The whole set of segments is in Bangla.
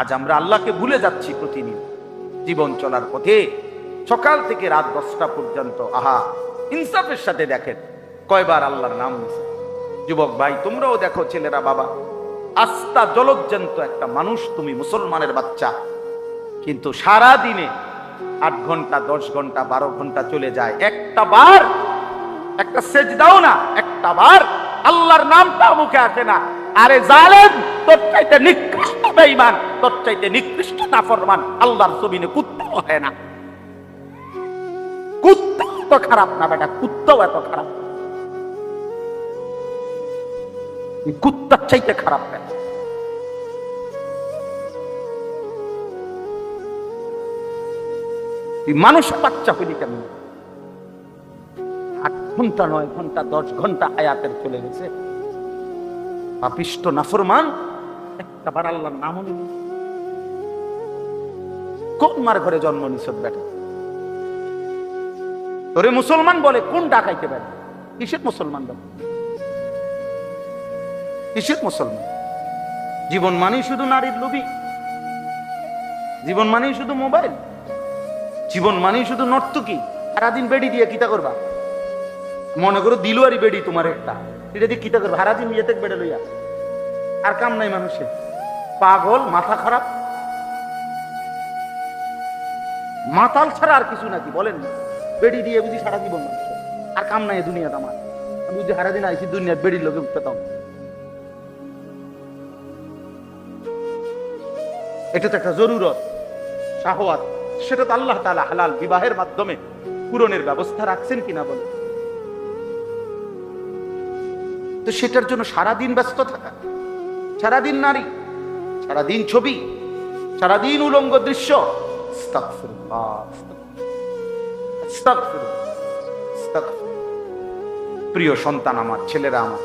আজ আমরা আল্লাহকে ভুলে যাচ্ছি প্রতিদিন জীবন চলার পথে। সকাল থেকে রাত 10টা পর্যন্ত আহা ইনসাফের সাথে দেখেন কয়বার আল্লাহর নাম নিছে। যুবক ভাই তোমরাও দেখো, ছেলেরা বাবা, আস্তা জলজ্জান্ত একটা মানুষ, তুমি মুসলমানের বাচ্চা, কিন্তু সারা দিনে 8 ঘন্টা 10 ঘন্টা 12 ঘন্টা চলে যায়, একটা বার একটা সেজদাও না, একটা বার আল্লাহর নামটা মুখে আসে না। আরে জালেম, তোর চাইতে নিকৃষ্ট বেঈমান, তোর চাইতে নিকৃষ্ট নাফরমান আল্লাহর জমিনে কুত্তাও হয় না। কুত্তা এত খারাপ না বেটা, কুত্তাও এত খারাপ, কুত্তার চাইতে খারাপ বেটা। মানুষ বাচ্চা হইলি কেমন? 8 ঘন্টা 9 ঘন্টা 10 ঘন্টা হায়াতের চলে গেছে, পাপিষ্ট নাফরমান একটা বার আল্লাহর নামও নিল। কোন মার ঘরে জন্ম নিছ বেটা? তোরে মুসলমান বলে, কোন ডাকাইতে পারে? কিসের মুসলমান বলে? কিসের মুসলমান? জীবন মানেই শুধু নারীর লোভী, জীবন মানেই শুধু মোবাইল, জীবন মানেই শুধু নর্তকী। সারাদিন বেড়ি দিয়ে কিতা করবা? মনে করো দিলুয়ারি বেড়ি তোমার একটা, এটা দিয়ে কিতা করবা? সারাদিন ইয়েতে বেড়ে লইয়া আর কাম নাই মানুষের। পাগল, মাথা খারাপ, মাতাল ছাড়া আর কিছু নাকি বলেন? বেড়ি দিয়ে বুঝি সারা জীবন মানুষের আর কাম নাই দুনিয়াতে আমার। আমি বুঝি সারাদিন আইসি দুনিয়ার বেড়ির লোকে উঠতেতাম। এটা তো একটা জরুরত, শাহওয়াত, সেটা তো আল্লাহ তাআলা হালাল বিবাহের মাধ্যমে পূরণের ব্যবস্থা রাখছেন কিনা বলে। তো সেটার জন্য সারাদিন ব্যস্ত থাকা, সারাদিন নারী, সারাদিন ছবি, সারাদিন উলঙ্গ দৃশ্য। আস্তাগফিরুল্লাহ, আস্তাগফিরুল্লাহ, আস্তাগফিরুল্লাহ। প্রিয় সন্তান আমার, ছেলেরা আমার,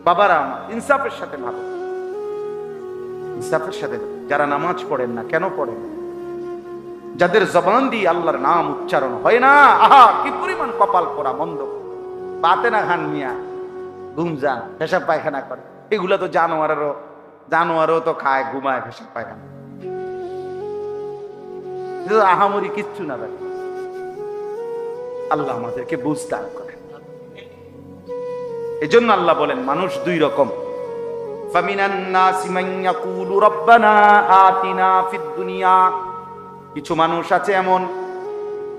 বাবারা আমার, ইনসাফের সাথে ভাবো, ইনসাফের সাথে। যারা নামাজ পড়েন না, কেন পড়েন? যাদের জবান দিয়ে আল্লাহর নাম উচ্চারণ হয় না, আহা কি পরিমাণ কপাল পোড়া মন্দ। পাতে না খান মিয়া, ঘুমজান, পেশাব পায়খানা করে, এগুলা তো জানোয়ারও তো খায়, ঘুমায়, পেশাব পায়খানা, আহামরি কিচ্ছু না ভাই। আল্লাহ আমাদেরকে বুঝ দান করেন। এজন্য আল্লাহ বলেন মানুষ 2 রকম। ফামিনান নাসি মান ইয়াকুলু রাব্বানা আতিনা ফিদ দুনিয়া। কিছু মানুষ আছে এমন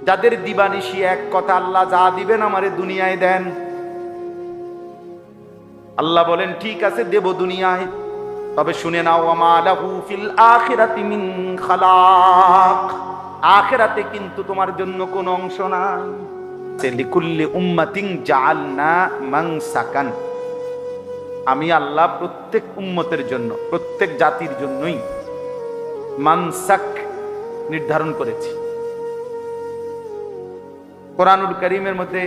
যাদের দিবানিশি এক কথা, আল্লাহ যা দিবেন আমারে দুনিয়ায় দেন। আল্লাহ বলেন ঠিক আছে দেব দুনিয়ায়, তবে শুনে নাও ওয়ামা লাহু ফিল আখিরাতি মিন খালাক। আখিরাতে কিন্তু তোমার জন্য কোনো অংশ নাই। লিকুল্লি উম্মাতিন জাআলনা মানসাকান। আমি আল্লাহ প্রত্যেক উম্মতের জন্য, প্রত্যেক জাতির জন্যই মানসাক নির্ধারণ করেছি। কোরআনুল কারীমের মধ্যে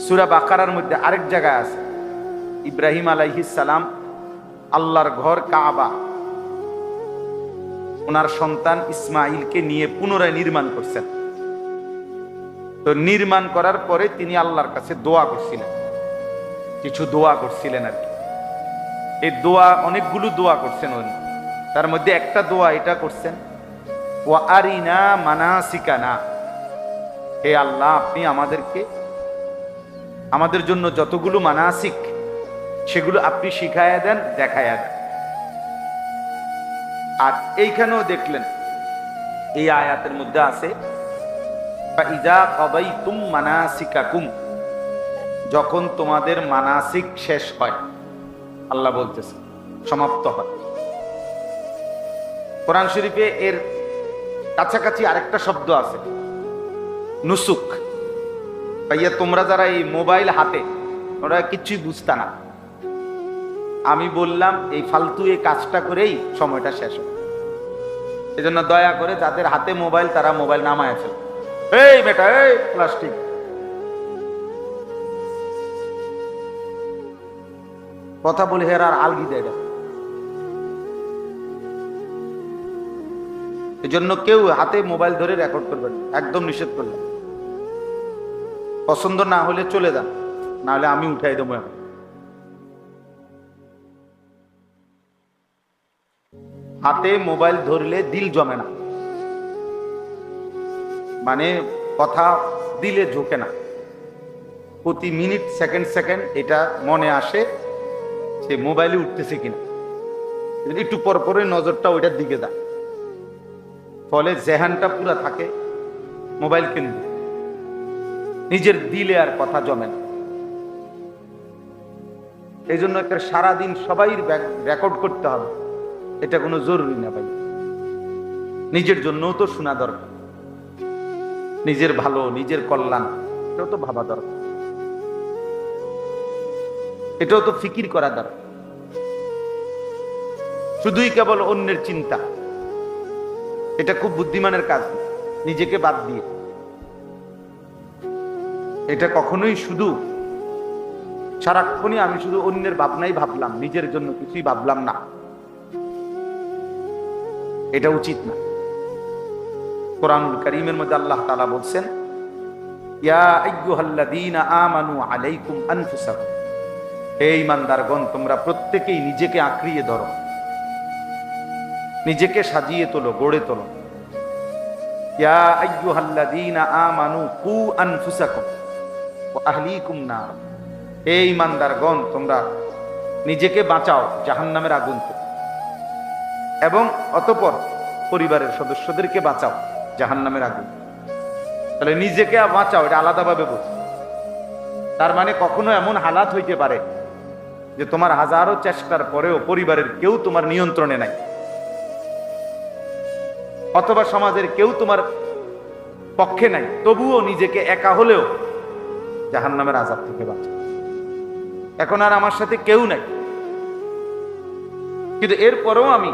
সূরা বাকারার মধ্যে আরেক জায়গায় আছে, ইব্রাহিম আলাইহিস সালাম আল্লাহর ঘর কাবা ওনার সন্তান ইসমাইলকে নিয়ে পুনরায় নির্মাণ করছেন। তো নির্মাণ করার পরে তিনি আল্লাহর কাছে দোয়া করছিলেন, কিছু দোয়া করছিলেন আর কি। এই দোয়া, অনেকগুলো দোয়া করছেন উনি, তার মধ্যে একটা দোয়া এটা করছেন, ওয়া আরিনা মানাসিকানা। হে আল্লাহ, আপনি আমাদের জন্য যতগুলো মানাসিক সেগুলো আপনি শিখায়া দেন, দেখায়া দেন। আর এইখানেও দেখলেন এই আয়াতের মধ্যে আছে ফাইজা কাদাইতুম মানাসিকাকুম, যখন তোমাদের মানাসিক শেষ হয়, আল্লাহ বলতেছে সমাপ্ত হয়। কোরআন শরীফে এর কাছাকাছি আরেকটা শব্দ আছে, নুসুক। ভাইয়া তোমরা যারা এই মোবাইল হাতে, ওরা কিছুই বুঝতা না, আমি বললাম এই ফালতু এই কাজটা করেই সময়টা শেষ হয়। এই জন্য দয়া করে যাদের হাতে মোবাইল তারা মোবাইল নামায় ফেল। এই বেটা, এই প্লাস্টিক, কথা বলে হের আর আলগি দেয়। এই জন্য কেউ হাতে মোবাইল ধরে রেকর্ড করবেন, একদম নিষেধ করলাম। পছন্দ না হলে চলে যান, না হলে আমি উঠাই দেবো এখন। হাতে মোবাইল ধরলে দিল জমে না, মানে কথা দিলে ঝোঁকে না। প্রতি মিনিট সেকেন্ড সেকেন্ড এটা মনে আসে সে মোবাইলে উঠতেছে কিনা, একটু পর পরে নজরটা ওইটার দিকে যায়, ফলে জেহানটা পুরা থাকে মোবাইল কেন্দ্রে, নিজের দিলে আর কথা জমে না। এই জন্য একটা সারাদিন সবাই রেকর্ড করতে হবে, এটা কোনো জরুরি না ভাই। নিজের জন্যও তো শোনা দরকার, নিজের ভালো নিজের কল্যাণ এটাও তো ভাবা দরকার, এটাও তো ফিকির করা দরকার। শুধুই কেবল অন্যের চিন্তা, এটা খুব বুদ্ধিমানের কাজ, নিজেকে বাদ দিয়ে। এটা কখনোই শুধু সারাক্ষণই আমি শুধু অন্যের ভাবনাই ভাবলাম, নিজের জন্য কিছুই ভাবলাম না, এটা উচিত না। কোরআনুল কারীমের মধ্যে আল্লাহ তাআলা বলছেন, ইয়া আইয়ুহাল্লাযীনা আমানু আলাইকুম আনফুসাকুম, হে ঈমানদারগণ তোমরা প্রত্যেকেই নিজেকে আঁকড়িয়ে ধরো, নিজেকে সাজিয়ে তোলো, গড়ে তোলো। ইয়া আইয়ুহাল্লাযীনা আমানু কু আনফুসাকুম ওয়া আহলিকুম নার, হে ঈমানদারগণ তোমরা নিজেকে বাঁচাও জাহান্নামের আগুন থেকে, এবং অতঃপর পরিবারের সদস্যদেরকে বাঁচাও জাহান্নামের আগুন। তাহলে নিজেকে বাঁচাও এটা আলাদাভাবে বলছে। তার মানে কখনো এমন হালাত হইতে পারে যে তোমার হাজারো চেষ্টার পরেও পরিবারের কেউ তোমার নিয়ন্ত্রণে নাই, অথবা সমাজের কেউ তোমার পক্ষে নাই, তবুও নিজেকে একা হলেও জাহান্নামের আযাব থেকে বাঁচাও। এখন আর আমার সাথে কেউ নাই, কিন্তু এরপরেও আমি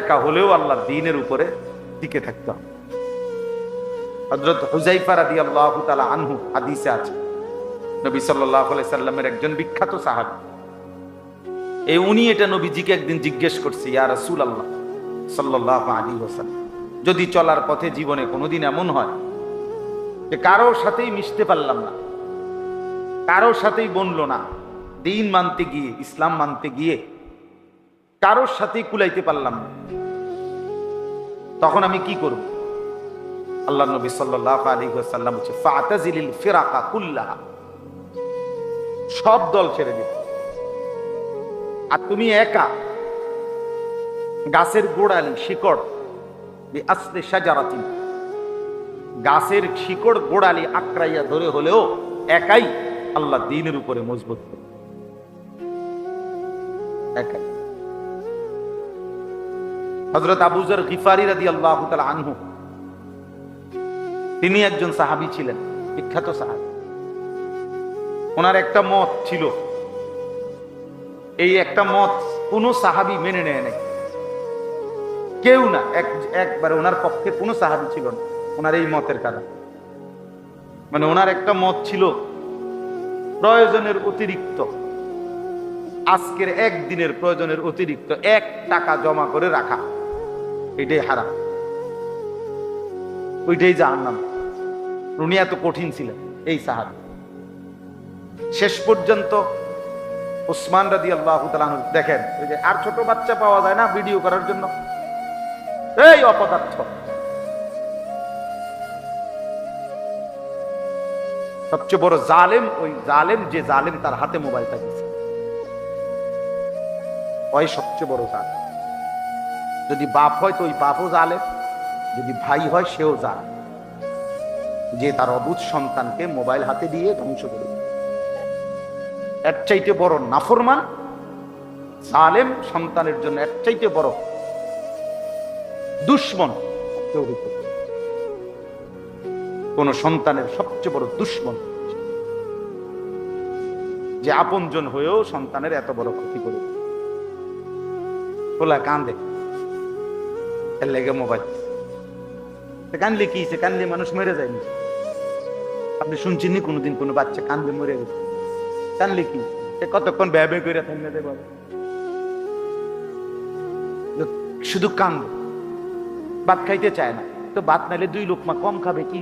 একা হলেও আল্লাহর দ্বীনের উপরে টিকে থাকতে হবে। হযরত হুযায়ফা রাদিয়াল্লাহু তাআলা আনহু হাদিসে আছে, নবী সাল্লাল্লাহু আলাইহি সাল্লামের একজন বিখ্যাত সাহাবী, উনি এটা নবীজিকে একদিন জিজ্ঞেস করছে, ইয়া রাসূলুল্লাহ সাল্লাল্লাহু আলাইহি ওয়াসাল্লাম, যদি চলার পথে জীবনে কোনোদিন এমন হয় যে কারোর সাথেই মিশতে পারলাম না, কারোর সাথেই বনলো না, দ্বীন মানতে গিয়ে ইসলাম মানতে গিয়ে কারোর সাথেই কুলাইতে পারলাম না, তখন আমি কি করব? আল্লাহ নবী সাল্লাল্লাহু আলাইহি ওয়াসাল্লাম বলেছে, ফাতাজিলিল ফিরাকা কুল্লাহা, সব দল ছেড়ে দিবে, আর তুমি একা গাছের গোড়ালি শিকড় বিআসলি শাজারাতিন, গাছের শিকড় গোড়ালি আঁকড়াইয়া ধরে হলেও একাই আল্লাহ দ্বীনের উপরে মজবুত হবে, একাই। হযরত আবু যর গিফারি রাদিয়াল্লাহু তাআলা আনহু, তিনি একজন সাহাবী ছিলেন, বিখ্যাত সাহাবী। ওনার একটা মত ছিল, এই একটা মত কোন সাহাবী মেনে নেয় নাই, কেউ না, একবারে ওনার পক্ষে কোন সাহাবী ছিল না ওনার এই মতের কারণে। মানে ওনার একটা মত ছিল, প্রয়োজনের অতিরিক্ত, আজকের একদিনের প্রয়োজনের অতিরিক্ত 1 টাকা জমা করে রাখা, এটাই হারাম, ওইটাই জাহান্নাম। উনি এত কঠিন ছিলেন এই সাহাবী। শেষ পর্যন্ত উসমান রাদিয়াল্লাহু তাআলা আনহু, দেখেন ওই যে আর ছোট বাচ্চা পাওয়া যায় না ভিডিও করার জন্য, এই অপদার্থ, সবচেয়ে বড় জালেম ওই জালেম, যে জালেম তার হাতে মোবাইল থাকছে, ওই সবচেয়ে বড় জালেম। যদি বাপ হয় তো ওই বাপও জালেম, যদি ভাই হয় সেও জালেম, যে তার অবুঝ সন্তানকে মোবাইল হাতে দিয়ে ধ্বংস করে। এর চাইতে বড় নাফরমান জালেম সন্তানের জন্য এর চাইতে বড় দুশ্মন কেউ হইতে, কোন সন্তানের সবচেয়ে বড় দুশ্মন যে আপনজন হয়েও সন্তানের এত বড় ক্ষতি করে। বলা কান্দে, এর লেগে মোবাইল, কানলে কি কানলে মানুষ মেরে যায়নি? আপনি শুনছেননি কোনোদিন কোনো বাচ্চা কান্দলে মরে গেছে? কানলে কি কতক্ষণ ব্যয় ব্যয় করে থাকলে দেব, শুধু কান্দ, ভাত খাইতে চায় না, তো ভাত নাইলে 2 লোকমা কম খাবে, কি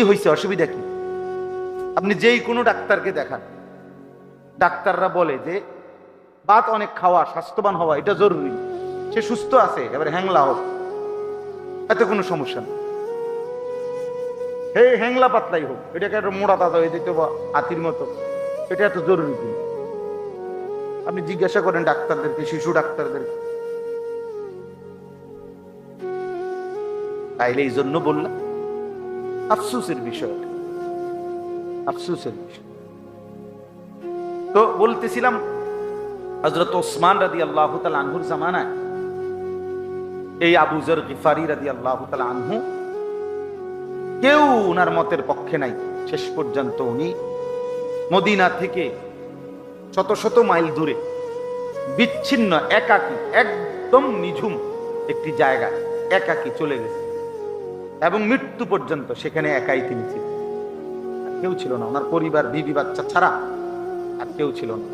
হয়েছে, অসুবিধা কি? আপনি যেই কোনো ডাক্তারকে দেখান, ডাক্তাররা বলে যে ভাত অনেক খাওয়া, স্বাস্থ্যবান হওয়া এটা জরুরি। সে সুস্থ আছে, এবার হ্যাংলা হোক, এতে কোনো সমস্যা নেই। হ্যাংলা পাতলাই হোক, এটাকে একটা মোড়া তাজা হয়ে যেতে বা হাতির মতো, এটা এত জরুরি কিন্তু। আপনি জিজ্ঞাসা করেন ডাক্তারদেরকে, শিশু ডাক্তারদেরকে। তাইলে এই জন্য বললাম আফসোসের বিষয়, আফসোসের বিষয়। তো বলতেছিলাম হযরত ওসমান রাদিয়াল্লাহু তাআলা আনহুর জামানায় এই আবু যর গিফারি রাদিয়াল্লাহু তাআলা আনহু, কেউ উনার মতের পক্ষে নাই। শেষ পর্যন্ত উনি মদিনা থেকে শত শত মাইল দূরে বিচ্ছিন্ন একাকী, একদম নিঝুম একটি জায়গায় একাকী চলে গেছে এবং মৃত্যু পর্যন্ত সেখানে একাই তিনি ছিলেন। কেউ ছিল না, ওনার পরিবার, বিবি বাচ্চা ছাড়া আর কেউ ছিল না।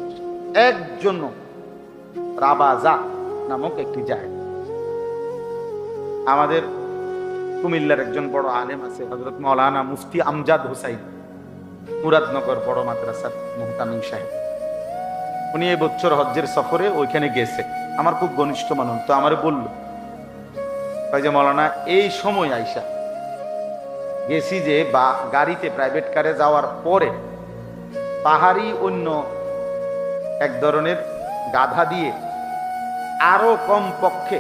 একজন রাবাজা নামক একটি জায়গা। আমাদের কুমিল্লার একজন বড় আলেম আছে, হযরত মাওলানা মুফতি আমজাদ হোসাইন, মুরাদনগর বড় মাদ্রাসার মুহতামিম সাহেব। উনি এই বছর হজ্জের সফরে ওইখানে গেছে, আমার খুব ঘনিষ্ঠ মানুষ। তো আমারে বলল যে মাওলানা এই সময় আইসা গেছি যে বা গাড়িতে প্রাইভেট কারে যাওয়ার পরে পাহাড়ি অন্য এক ধরনের গাধা দিয়ে আরো কম পক্ষে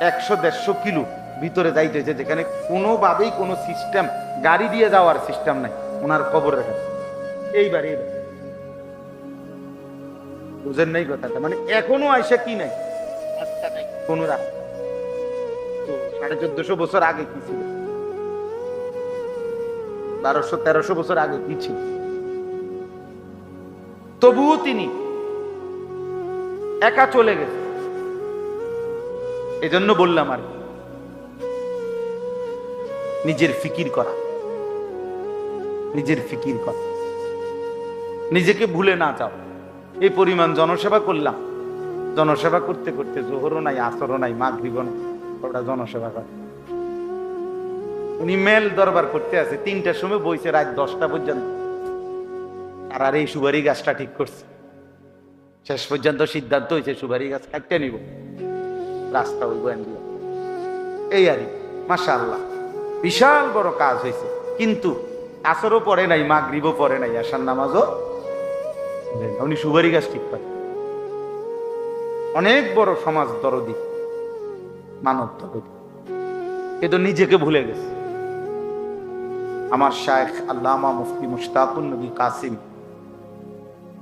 100-150 কিলো ভিতরে যাইতে হয়েছে, যেখানে কোনোভাবেই কোনো সিস্টেম, গাড়ি দিয়ে যাওয়ার সিস্টেম নাই ওনার কবরের কাছে। এইবার বুঝেন নাই কথাটা? মানে এখনো আইসা কি নাই, রাস্তা নাই, কোন রাস্তা। তো 1450 বছর আগে কি ছিল, 1200-1300 বছর আগে কি ছিল? তবুও তিনি একা চলে গেছে। এজন্য বললাম আর নিজের ফিকির করা, নিজের ফিকির করা, নিজেকে ভুলে না যাও। এই পরিমাণ জনসেবা করলাম, জনসেবা করতে করতে জোহরও নাই, আসরও নাই, মাগরিবও নাই, ওটা জনসেবা করে। উনি মেল দরবার করতে আছে, 3টার সময় বইছে রাত 10টা পর্যন্ত। আর এই সুপারি গাছটা ঠিক করছে, শেষ পর্যন্ত সিদ্ধান্ত হয়েছে সুপারি গাছ কাটতে নিব, রাস্তা ওই বয়ান দিয়ে। এই আর মাশাআল্লাহ বিশাল বড় কাজ হয়েছে। কিন্তু আসরও পড়ে নাই, মাগরিবও পড়ে নাই, আশার নামাজও উনি সুপারি গাছ ঠিক করে। অনেক বড় সমাজ দরদি, মানব দরদি, কিন্তু নিজেকে ভুলে গেছে। আমার শায়েখ আল্লামা মুফতি মুশতাকুন নবী কাসিম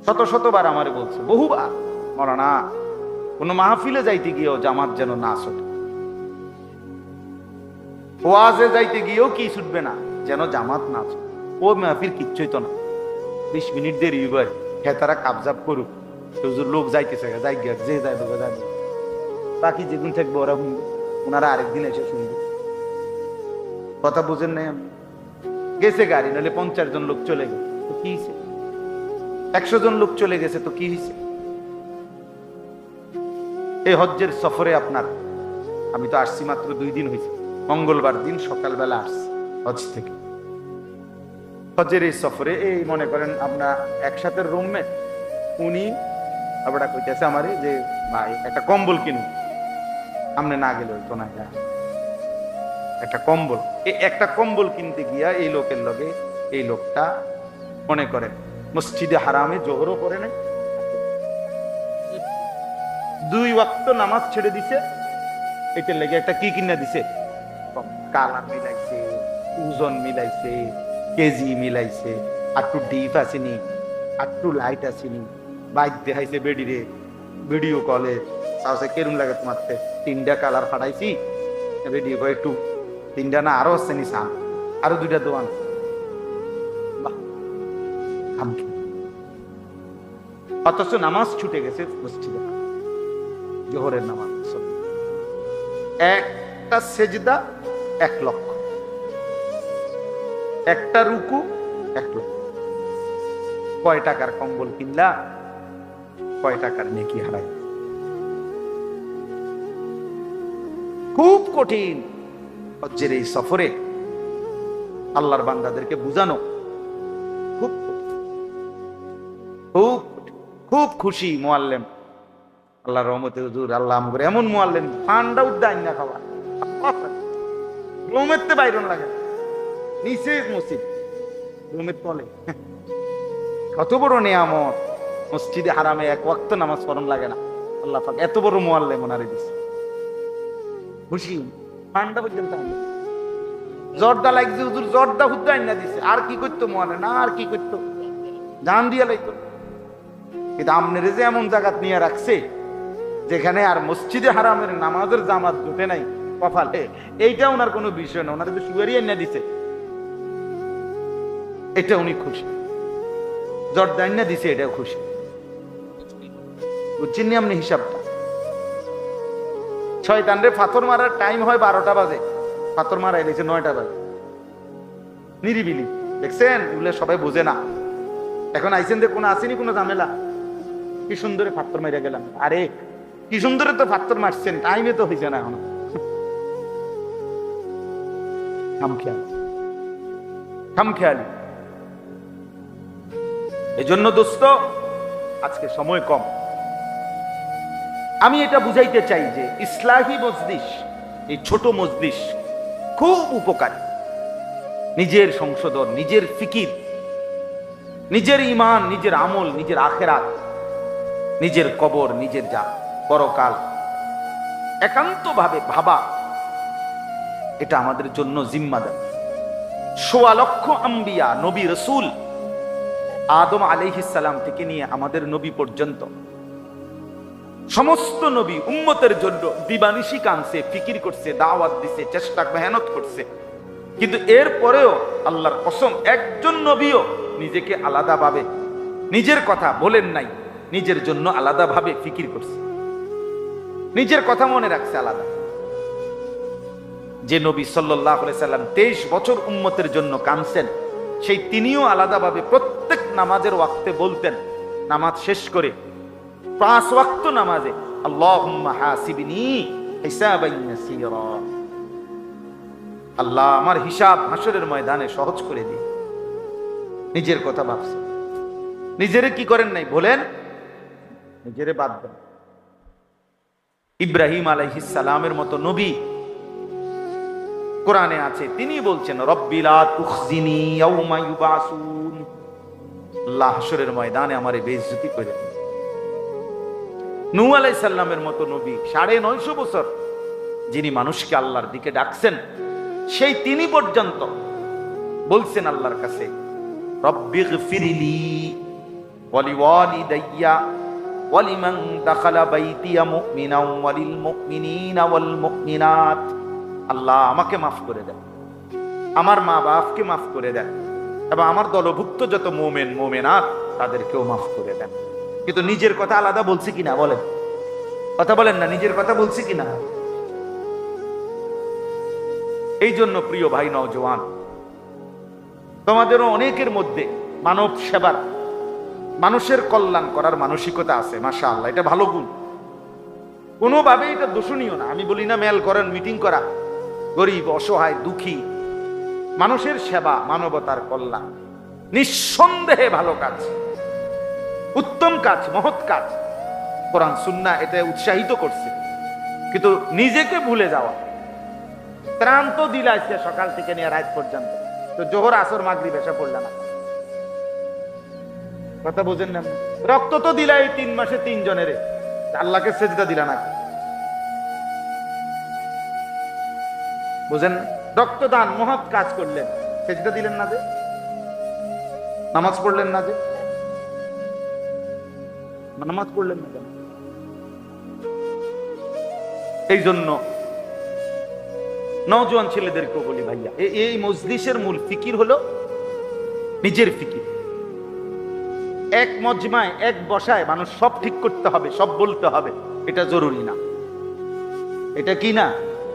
শত শতবার আমারে বলছে, বহুবার, মাওলানা কোন মাহফিলে যাইতে গিয়েও জামাত যেন না ছুটে, ওয়াজে যাইতে গিয়েও কি ছুটবে না, যেন জামাত না ছুটে। ও মাহফিল কিচ্ছুই তো না, 20 মিনিট দেরি হইবার, হেতারা কাবজাব করুক, লোক যাইতেছে, যাই গিয়া যে যাই বোঝা যাবে, বাকি যেদিন থাকবে ওরা ওনারা আরেকদিন এসে শুনবে। কথা বুঝেন নাই? আমি গেছে গাড়ি, নাহলে 50 জন লোক চলে গেছে তো কি হয়েছে, 100 জন লোক চলে গেছে তো কি হয়েছে? এই হজ্জের সফরে আপনার, আমি তো আসছি মাত্র 2 দিন হয়েছে, মঙ্গলবার দিন সকালবেলা আসছি হজ থেকে। হজ্জের এই সফরে এই মনে করেন আপনার একসাথে রুমমেট, উনি আবার কইতেছে আমারে যে ভাই একটা কম্বল কিনুন, সামনে না গেলে তো না, একটা কম্বল। একটা কম্বল কিনতে গিয়া এই লোকের লগে এই লোকটা মনে করে মসজিদে হারামে জোহরও করে নাই, 2 ওয়াক্ত নামাজ ছেড়ে দিছে। এটার লেগে একটা কি কিনা দিছে, কালার মিলাইছে, ওজন মিলাইছে, কেজি মিলাইছে, আটটু ডিপ আসেনি, আটটু লাইট আসেনি, বাইক দেখাইছে বেডিরে, ভিডিও কলে সাহসে কেরুন লাগে তোমার 3টা কালার ফাটাইছি, ভিডিও করে একটু 3টা না আরো আসছেনি, সাম আরো 2টা দোয়ান। অথচ নামাজ ছুটে গেছে মসজিদে, জোহরের নামাজ। একটা সেজদা 1 লক্ষ, একটা রুকু 1 লক্ষ। কয় টাকার কম্বল কিনলা, কয় টাকার নেকি হারাই। খুব কঠিন হজ্জের এই সফরে আল্লাহর বান্দাদেরকে বুঝানো, খুব খুব খুব খুশি মোয়াল্লেম আল্লাহ রহমতে হুজুর আল্লাহ করে এমন মুআল্লিম ঠান্ডা উদ্যান না খাওয়া রুমেতে বাইরন লাগে নিচে মসজিদ রুমের তলে কত বড় নিয়ামত মসজিদে হারামে এক ওয়াক্ত নামাজ পড়ন লাগে না আল্লাহ পাক এত বড় মুআল্লিম ওনারে দিছে খুশি ঠান্ডা পর্যন্ত জর্দা লাগছে হুজুর জর্দা উদ্যান না দিছে আর কি করতো মুআল্লিম না আর কি করতো জান দিয়া লাইতো কিন্তু আমনের যে এমন জায়গাত নিয়ে রাখছে যেখানে আর মসজিদে হারামের নামাজের জামাত জুটে নাই কপালে এইটা ওনার কোনো বিষয় না ওনার যে সুগারই এনে দিছে এটা উনি খুশি জর্দা এনে দিছে এটাও খুশি বুঝছেন নি আপনি হিসাবটা শয়তানরে পাথর মারার টাইম হয় 12টা বাজে পাথর মারা এলেছে 9টা বাজে নিরিবিলি দেখছেন এগুলো সবাই বোঝে না এখন আইসেন যে কোনো আসেনি কোনো ঝামেলা কি সুন্দরে পাথর মাইরা গেলাম আরে কি সুন্দরে তো পাথর মারছেন টাইমে তো হয়েছে না এখন খামখেয়ালি এই জন্য দোস্ত আজকে সময় কম আমি এটা বুঝাইতে চাই যে ইসলাহি মজলিস এই ছোট মজলিস খুব উপকারী নিজের সংশোধন নিজের ফিকির নিজের ঈমান নিজের আমল নিজের আখিরাত নিজের কবর নিজের যা পরকাল একান্তভাবে ভাবা এটা আমাদের জন্য জিম্মাদার ১৬ লক্ষ আম্বিয়া নবী রাসূল আদম আলাইহিস সালাম থেকে নিয়ে আমাদের নবী পর্যন্ত সমস্ত নবী উম্মতের জন্য দিবানিশি কানছে ফিকির করছে দাওয়াত দিছে চেষ্টা মেহনত করছে কিন্তু এর পরেও আল্লাহর কসম একজন নবীও নিজেকে আলাদাভাবে নিজের কথা বলেন নাই নিজের জন্য আলাদাভাবে ফিকির করছে নিজের কথা মনে রাখছে আলাদা যে নবী সাল্লাল্লাহু আলাইহি সাল্লাম 23 বছর উম্মতের জন্য কাঁদছেন সেই তিনিও আলাদাভাবে প্রত্যেক নামাজের ওয়াক্তে বলতেন নামাজ শেষ করে 5 ওয়াক্ত নামাজে আল্লাহুম্মা হাসিবনি হিসাবান ইয়াসীরা আল্লাহ আমার হিসাব হাসরের ময়দানে সহজ করে দিন নিজের কথা ভাবছে নিজেরে কি করেন নাই বলেন নিজেরে বাদ দেন ইব্রাহিম আলাইহিস সালামের মতো নবী কোরআনে আছে তিনি বলছেন রব্বি লা তুখজিনি ইয়াউমা ইউবাসুন আল্লাহ হাসরের ময়দানে আমারে বেইজ্জতি করে দেন নূহ আলাইহিস সালামের মতো নবী 950 বছর যিনি মানুষকে আল্লাহর দিকে ডাকছেন সেই তিনি পর্যন্ত বলছেন আল্লাহর কাছে রব্বিগফিরলি ওয়ালিওয়ালিদাইয়া ওয়ালিমান দাখালা বাইতিয়া মুমিনান ওয়ালিল মুমিনিনা ওয়াল মুমিনাত আল্লাহ আমাকে মাফ করে দেন আমার মা বাপকে মাফ করে দেন এবং আমার দলভুক্ত যত মুমিন মুমিনাত তাদেরকেও মাফ করে দেন কিন্তু নিজের কথা আলাদা বলছি কিনা বলেন কথা বলেন না নিজের কথা বলছি কিনা এই জন্য প্রিয় ভাই নওজওয়ান তোমাদেরও অনেকের মধ্যে মানব সেবার মানুষের কল্যাণ করার মানসিকতা আছে মাশাআল্লাহ এটা ভালো গুণ কোনোভাবে এটা দোষণীয় না আমি বলি না মেল করেন মিটিং করা গরিব অসহায় দুঃখী মানুষের সেবা মানবতার কল্যাণ নিঃসন্দেহে ভালো কাজ উত্তম কাজ মহৎ কাজ কোরআন সুন্নাহ এটা উৎসাহিত করছে কিন্তু নিজেকে ভুলে যাওয়া ত্রাণ তো দিলাইছে সকাল থেকে নিয়ে রাত পর্যন্ত তো জোহর আসর মাগরিব এসে পড়ল না কথা বুঝেন না রক্ত তো দিলাই 3 মাসে 3 জনের আল্লাহকে সেজদা দিলা না বুঝেন রক্তদান মহৎ কাজ করলেন সেজদা দিলেন না যে নামাজ পড়লেন না যে নামাজ পড়লেন না কেন এই জন্য নওজোয়ান ছেলেদেরকে বলি ভাইয়া এই মজলিসের মূল ফিকির হলো নিজের ফিকির এক মজমায় এক বসায় মানুষ সব ঠিক করতে হবে সব বলতে হবে এটা জরুরি না এটা কি না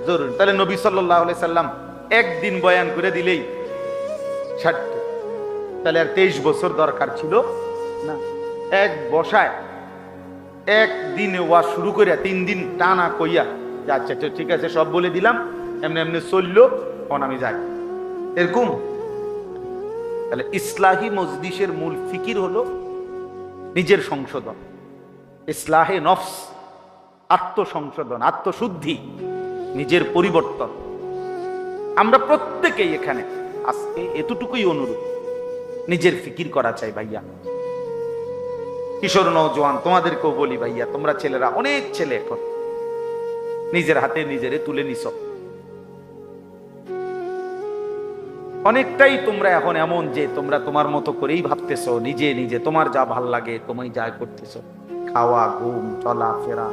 জরুরি তাহলে নবী সাল্লাল্লাহু আলাইহি সাল্লাম একদিন বয়ান করে দিলেই ছাড়ত তাহলে আর 23 বছর দরকার ছিল না এক বসায় একদিনে ওয়া শুরু করে 3 দিন টানা কইয়া আচ্ছা ঠিক আছে সব বলে দিলাম এমনি এমনি চললো কোন আমি যাই এরকম তাহলে ইসলাহি মজলিসের মূল ফিকির হলো নিজের সংশোধন ইসলাহে নফস আত্মসংশোধন, আত্মশুদ্ধি, নিজের পরিবর্তন। আমরা প্রত্যেকেই এখানে আজকে এতটুকুই অনুরোধ, নিজের ফিকির করা চাই ভাইয়া। কিশোর নওজোয়ান তোমাদেরকেও বলি ভাইয়া, তোমরা ছেলেরা, অনেক ছেলে এখন নিজের হাতে নিজেরে তুলে নিছ, অনেকটাই তোমরা এখন এমন যে তোমরা তোমার মতো করেই ভাবতেছো, নিজে নিজে তোমার যা ভাল লাগে তুমি যা করতেছো, খাওয়া, ঘুম, চলা ফেরা,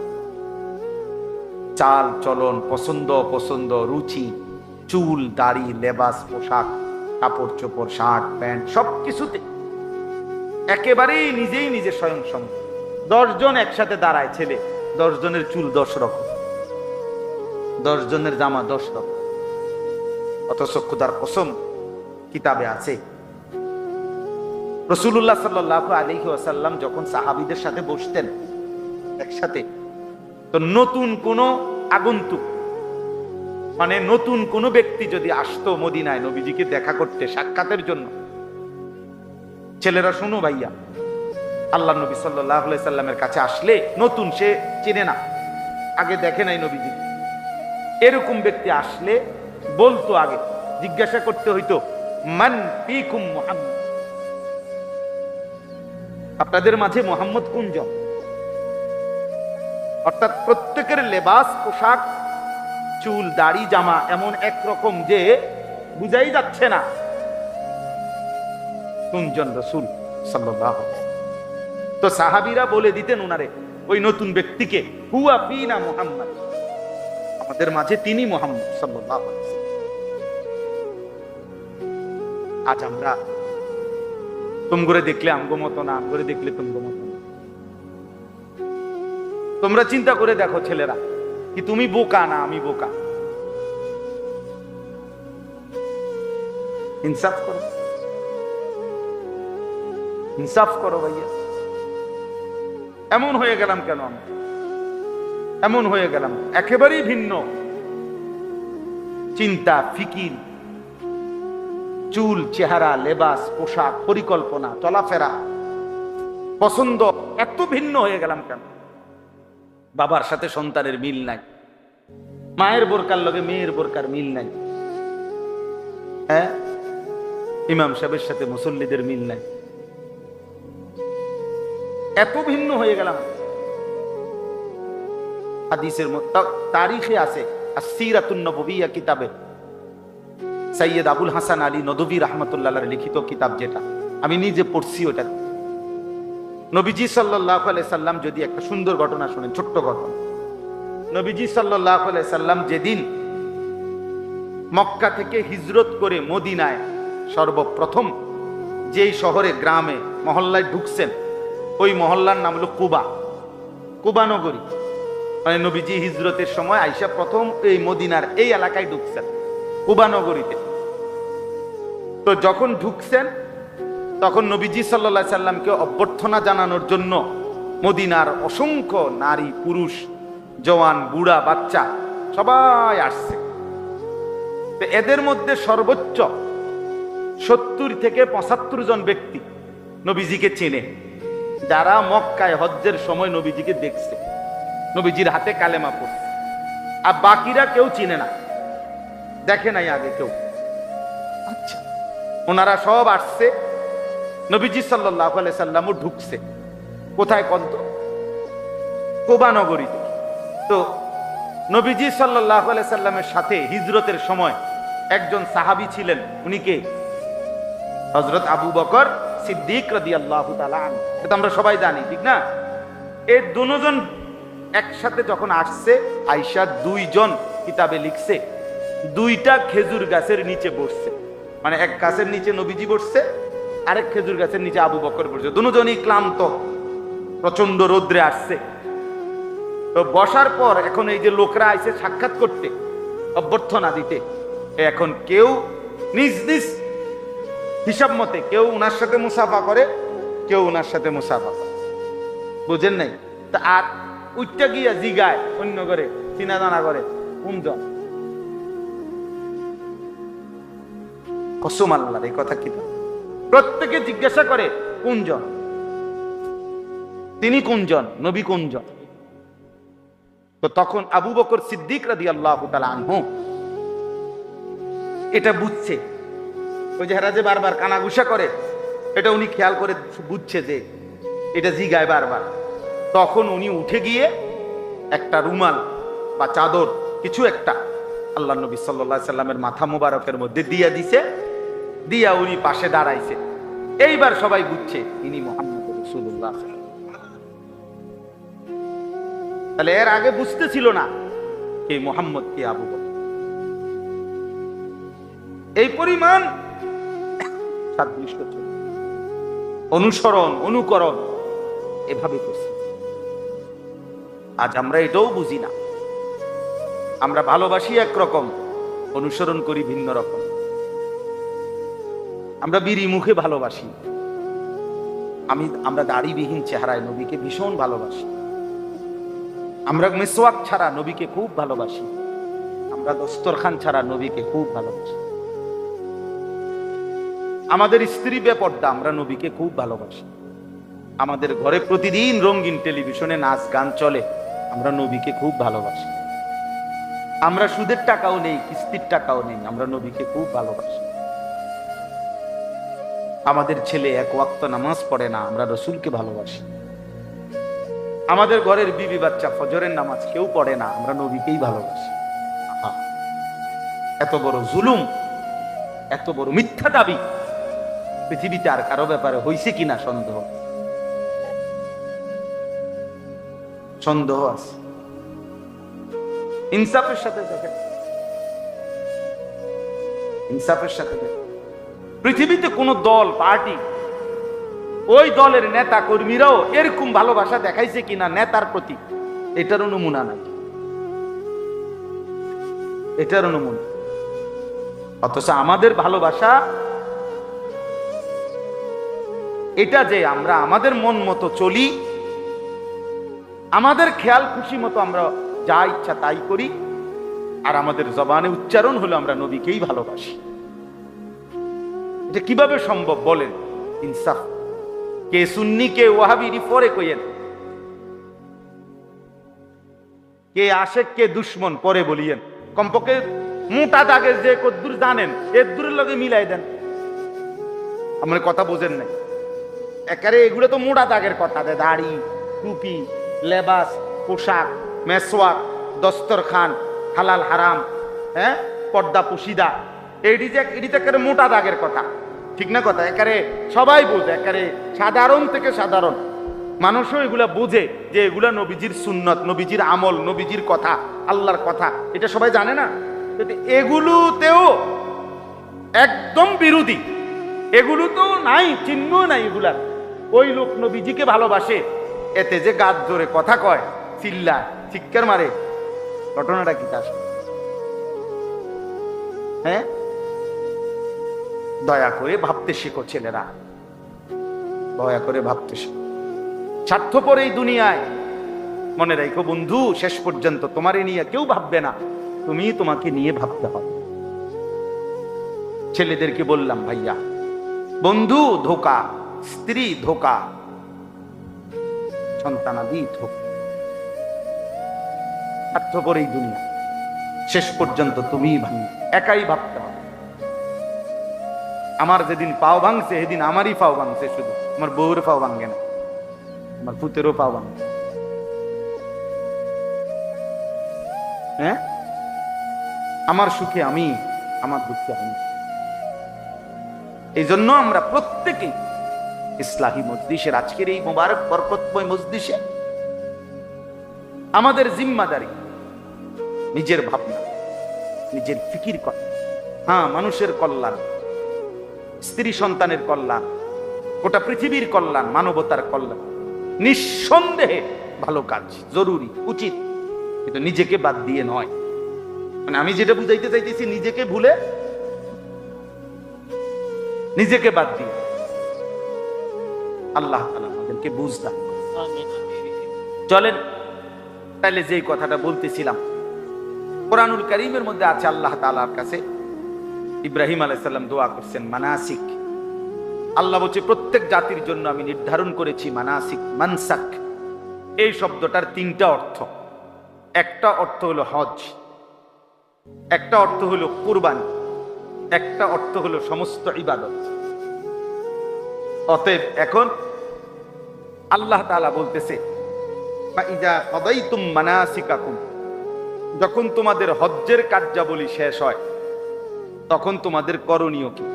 চাল চলন, পছন্দ অপছন্দ, রুচি, চুল, দাড়ি, লেবাস, পোশাক, কাপড় চোপড়, শার্ট প্যান্ট, সবকিছুতে একেবারেই নিজেই নিজে স্বয়ংসম্পূর্ণ। 10 জন একসাথে দাঁড়ায় ছেলে, 10 জনের চুল 10 রকম, 10 জনের জামা 10 রকম। অথচ খোদার কসম কিতাবে আছে রাসূলুল্লাহ সাল্লাল্লাহু আলাইহি ওয়াসাল্লাম যখন সাহাবীদের সাথে বসতেন একসাথে, তো নতুন কোন আগন্তুক, মানে নতুন কোন ব্যক্তি যদি আসতো মদিনায় নবীজিকে দেখা করতে, সাক্ষাতের জন্য, ছেলেরা শোনো ভাইয়া, আল্লাহ নবী সাল্লাল্লাহু আলাইহি সাল্লামের কাছে আসলে নতুন, সে চেনে না, আগে দেখে নাই নবীজি, এরকম ব্যক্তি আসলে বলতো, আগে জিজ্ঞাসা করতে হইতো, মান ফীকুম মুহাম্মদ, আপনাদের মাঝে মুহাম্মদ কোনজন? অর্থাৎ প্রত্যেকের লেবাস, পোশাক, চুল, দাড়ি, জামা এমন একরকম যে বুঝাই যাচ্ছে না কোনজন রাসূল সাল্লাল্লাহু আলাইহি ওয়াসাল্লাম। তো সাহাবীরা বলে দিতেন উনারে, ওই নতুন ব্যক্তিকে, হুয়া ফীনা মুহাম্মদ, আমাদের মাঝে তিনি মুহাম্মদ সাল্লাল্লাহু আলাইহি ওয়াসাল্লাম। আজ আমরা তুমগরে দেখলে আমগো মতো না, আমগরে দেখলে তুমগো মতো না। তোমরা চিন্তা করে দেখো ছেলেরা, কি তুমি বোকা না আমি বোকা? ইনসাফ করো, ইনসাফ করো ভাইয়া। এমন হয়ে গেলাম কেন আমি? এমন হয়ে গেলাম, একেবারেই ভিন্ন চিন্তা, ফিকির, চুল, চেহারা, লেবাস, পোশাক, পরিকল্পনা, চলাফেরা, পছন্দ এত ভিন্ন হয়ে গেলাম কেন? বাবার সাথে সন্তানের মিল নাই, মায়ের বোরকার লগে মেয়ের বোরকার মিল নাই, হ্যাঁ, ইমাম সাহেবের সাথে মুসল্লিদের মিল নাই, এত ভিন্ন হয়ে গেলাম। হাদিসের মধ্যে, তারিখে আছে আসসিরাতুন নববিয়্যা কিতাবে সৈয়দ আবুল হাসান আলী নদভী রাহমাতুল্লাহর লিখিত কিতাব, যেটা আমি নিজে পড়ছি, ওটা নবীজি সাল্লাল্লাহু আলাইহি সাল্লাম, যদি একটা সুন্দর ঘটনা শুনেন, ছোট্ট ঘটনা। নবীজি সাল্লাল্লাহু আলাইহি সাল্লাম যেদিন মক্কা থেকে হিজরত করে মদিনায় সর্বপ্রথম যেই শহরে, গ্রামে, মহল্লায় ঢুকছেন, ওই মহল্লার নাম হলো কুবা, কুবা নগরী। মানে নবীজি হিজরতের সময় আইসা প্রথম এই মদিনার এই এলাকায় ঢুকছেন, কুবা নগরীতে। তো যখন ঢুকছেন তখন নবীজি সাল্লাল্লাহু আলাইহি সাল্লামকে অভ্যর্থনা জানানোর জন্য মদিনার অসংখ্য নারী, পুরুষ, জওয়ান, বুড়া, বাচ্চা সবাই আসছে। তো এদের মধ্যে সর্বোচ্চ 70 থেকে 75 জন ব্যক্তি নবীজিকে চেনে, যারা মক্কায় হজ্জের সময় নবীজিকে দেখছে, নবীজির হাতে কালেমা পড়ছে। আর বাকিরা কেউ চিনে না, দেখে নাই আগে কেউ। আচ্ছা, ওনারা সব আসছে, নবীজি সাল্লাল্লাহু আলাইহি সাল্লামও ঢুকছে। কোথায়? কত? কুবা নগরীতে। তো নবীজি সাল্লাল্লাহু আলাইহি সাল্লামের সাথে হিজরতের সময় একজন সাহাবী ছিলেন, উনি কে? হযরত আবু বকর সিদ্দিক রাদিয়াল্লাহু তাআলা আনহু। এটা আমরা সবাই জানি, ঠিক না? এই দুজন একসাথে যখন আসছে, আয়েশা 2 জন কিতাবে লিখছে, 2টা খেজুর গাছের নিচে বসছে। মানে এক গাছের নিচে নবীজি বসছে, আরেক খেজুর গাছের নিচে আবু বকর বসছে। দুজনই ক্লান্ত, প্রচন্ড রোদ্রে আসছে। তো বসার পর এখন এই যে লোকরা আইছে সাক্ষাৎ করতে, অভ্যর্থনা দিতে, এখন কেউ নিজ নিজ হিসাব মতে, কেউ উনার সাথে মুসাফা করে, কেউ উনার সাথে মুসাফা করে, বুঝেন নাই? তা আর উঠটা গিয়া জিগায় অন্য করে, চিনা জানা করে, কোনজন? কসম আল্লাহর, এই কথা কি? প্রত্যেকে জিজ্ঞাসা করে কোনজন, তিনি কোনজন, নবী কোনজন? তো তখন আবু বকর সিদ্দিক রাদিয়াল্লাহু তাআলা আনহু এটা বুঝছে, ওই যে হেরা যে বারবার কানাঘুষা করে, এটা উনি খেয়াল করে বুঝছে যে এটা জিগায় বারবার। তখন উনি উঠে গিয়ে একটা রুমাল বা চাদর কিছু একটা আল্লাহ নবী সাল্লাল্লাহু আলাইহি সাল্লামের মাথা মুবারকের মধ্যে দিয়া দিছে, দিয়া উনি পাশে দাঁড়াইছে। এইবার সবাই বুঝছে ইনি মুহাম্মদ রাসূলুল্লাহ। তাহলে এর আগে বুঝতেছিল না কে মুহাম্মদ কে আবু বকর। এই পরিমাণ সাদৃশ্য ছিল, অনুসরণ অনুকরণ এভাবে করছে। আজ আমরা এটাও বুঝি না, আমরা ভালোবাসি একরকম, অনুসরণ করি ভিন্ন রকম। আমরা বিড়ি মুখে ভালোবাসি, আমরা দাড়িবিহীন চেহারায় নবীকে ভীষণ ভালোবাসি। আমরা মিসওয়াক ছাড়া নবীকে খুব ভালোবাসি, আমরা দস্তরখান ছাড়া নবীকে খুব ভালোবাসি। আমাদের স্ত্রী বেপর্দা, আমরা নবীকে খুব ভালোবাসি। আমাদের ঘরে প্রতিদিন রঙিন টেলিভিশনে নাচ গান চলে, আমরা নবীকে খুব ভালোবাসি। আমরা সুদের টাকাও নেই, কিস্তির টাকাও নেই, আমরা নবীকে খুব ভালোবাসি। আমাদের ছেলে এক ওয়াক্ত নামাজ পড়ে না, আমরা রসুলকে ভালোবাসি। আমাদের ঘরের বিবি বাচ্চা ফজরের নামাজ কেউ পড়ে না, আমরা নবীকেই ভালোবাসি। এত বড় জুলুম, এত বড় মিথ্যা দাবি পৃথিবীতে আর কারো ব্যাপারে হইছে কিনা সন্দেহ আছে। ইনসাফের সাথে দেখেন, ইনসাফের সাথে দেখেন, পৃথিবীতে কোন দল পার্টি ওই দলের নেতা কর্মীরাও এরকম ভালোবাসা দেখাইছে কিনা নেতার প্রতি, এটারও নমুনা নাই, এটারও নমুনা। অথচ আমাদের ভালোবাসা এটা যে আমরা আমাদের মন মতো চলি, আমাদের খেয়াল খুশি মতো আমরা যা ইচ্ছা তাই করি, আর আমাদের জবানে উচ্চারণ হলো আমরা নবীকেই ভালোবাসি। এটা কিভাবে সম্ভব বলেন? ইনসাফ। কে সুন্নি কে ওয়াহাবি পরে কইেন, কে আশেক কে দুশ্মন পরে বলিয়েন। কমপক্ষে মোটা দাগের যে কদ্দুর জানেন এর দূরের লগে মিলাই দেন। আমার কথা বোঝেন নাই, একারে এগুলো তো মোটা দাগের কথা, দাড়ি, টুপি, লেবাস, পোশাক, মেসওয়াক, দস্তরখান, হালাল হারাম, হ্যাঁ, পর্দা পুশিদা, এটি তো একেবারে মোটা দাগের কথা, ঠিক না কথা? একারে সবাই বোঝে, একারে সাধারণ থেকে সাধারণ মানুষও এগুলা বোঝে যে এগুলা নবীজির সুন্নত, নবীজির আমল, নবীজির কথা, আল্লাহর কথা, এটা সবাই জানে না। এগুলোতেও একদম বিরোধী, এগুলো তো নাই, চিহ্ন নাই এগুলার। ওই লোক নবীজিকে ভালোবাসে, এতে যে গাছ জোরে কথা কয়, চিল্লা চিৎকার মারে, ঘটনাটা কি তার? হ্যাঁ, দয়া করে ভাবতে শেখো ছেলেরা, দয়া করে ভাবতে শেখো। স্বার্থপর এই দুনিয়ায় মনে রাখো বন্ধু, শেষ পর্যন্ত তোমারে নিয়ে কেউ ভাববে না, তুমি তোমাকে নিয়ে ভাবতে হবে। ছেলেদেরকে বললাম, ভাইয়া, বন্ধু ধোকা, স্ত্রী ধোকা, সন্তানাদি ধোকা, স্বার্থপর এই দুনিয়া, শেষ পর্যন্ত তুমি ভাঙবে, একাই ভাবতে হবে। আমার যেদিন পাও ভাঙছে সেদিন আমারই পাও ভাঙছে, শুধু আমার বউর পাও ভাঙে না, আমার পুতেরও পাও ভাঙে। হ্যাঁ, আমার সুখে আমি, আমার দুঃখে আমি। এই জন্য আমরা প্রত্যেকেই ইসলাহী মজলিসের আজকের এই মোবারক বরকতময় মজলিসে আমাদের জিম্মাদারি নিজের ভাবনা, নিজের ফিকির করা। হ্যাঁ, মানুষের কল্যাণ, স্ত্রী সন্তানের কল্যাণ, গোটা পৃথিবীর কল্যাণ, মানবতার কল্যাণ নিঃসন্দেহে ভালো কাজ, জরুরি, উচিত, কিন্তু নিজেকে বাদ দিয়ে নয়। মানে আমি যেটা বুঝাইতে চাইতেছি, নিজেকে ভুলে, নিজেকে বাদ দিয়ে। আল্লাহ তাআলা আমাদেরকে বুঝ দান। চলেন তাহলে যেই কথাটা বলতেছিলাম, কোরআনুল কারীমের মধ্যে আছে আল্লাহ তাআলার কাছে ইব্রাহিম আলাইহিস সালাম দোয়া করছেন মানাসিক। আল্লাহ বলছে প্রত্যেক জাতির জন্য আমি নির্ধারণ করেছি মানাসিক, মানসাক। এই শব্দটার তিনটা অর্থ। একটা অর্থ হলো হজ, একটা অর্থ হলো কুরবানি, একটা অর্থ হলো সমস্ত ইবাদত। অতএব এখন আল্লাহ তাআলা বলতেছে ফাইজা কাদাইতুম মানাসিকাকুম, যখন তোমাদের হজ্জের কার্যাবলী শেষ হয় তখন তোমাদের করণীয় কি,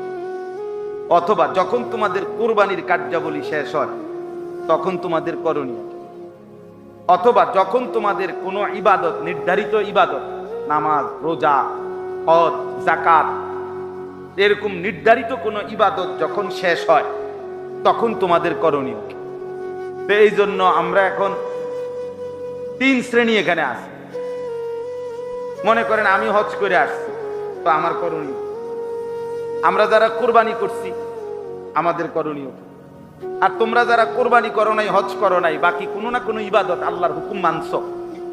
অথবা যখন তোমাদের কুরবানির কার্যাবলী শেষ হয় তখন তোমাদের করণীয় কি, অথবা যখন তোমাদের কোনো ইবাদত, নির্ধারিত ইবাদত, নামাজ, রোজা, হজ, যাকাত, এরকম নির্ধারিত কোনো ইবাদত যখন শেষ হয় তখন তোমাদের করণীয় কি। তো এই জন্য আমরা এখন 3 শ্রেণী এখানে আছি। মনে করেন আমি হজ করে আসছি, তো আমার করণীয়। আমরা যারা কুরবানি করছি আমাদের করণীয়। আর তোমরা যারা কুরবানি করো নাই, হজ করো নাই, বাকি কোনো না কোনো ইবাদত আল্লাহর হুকুম মানছো,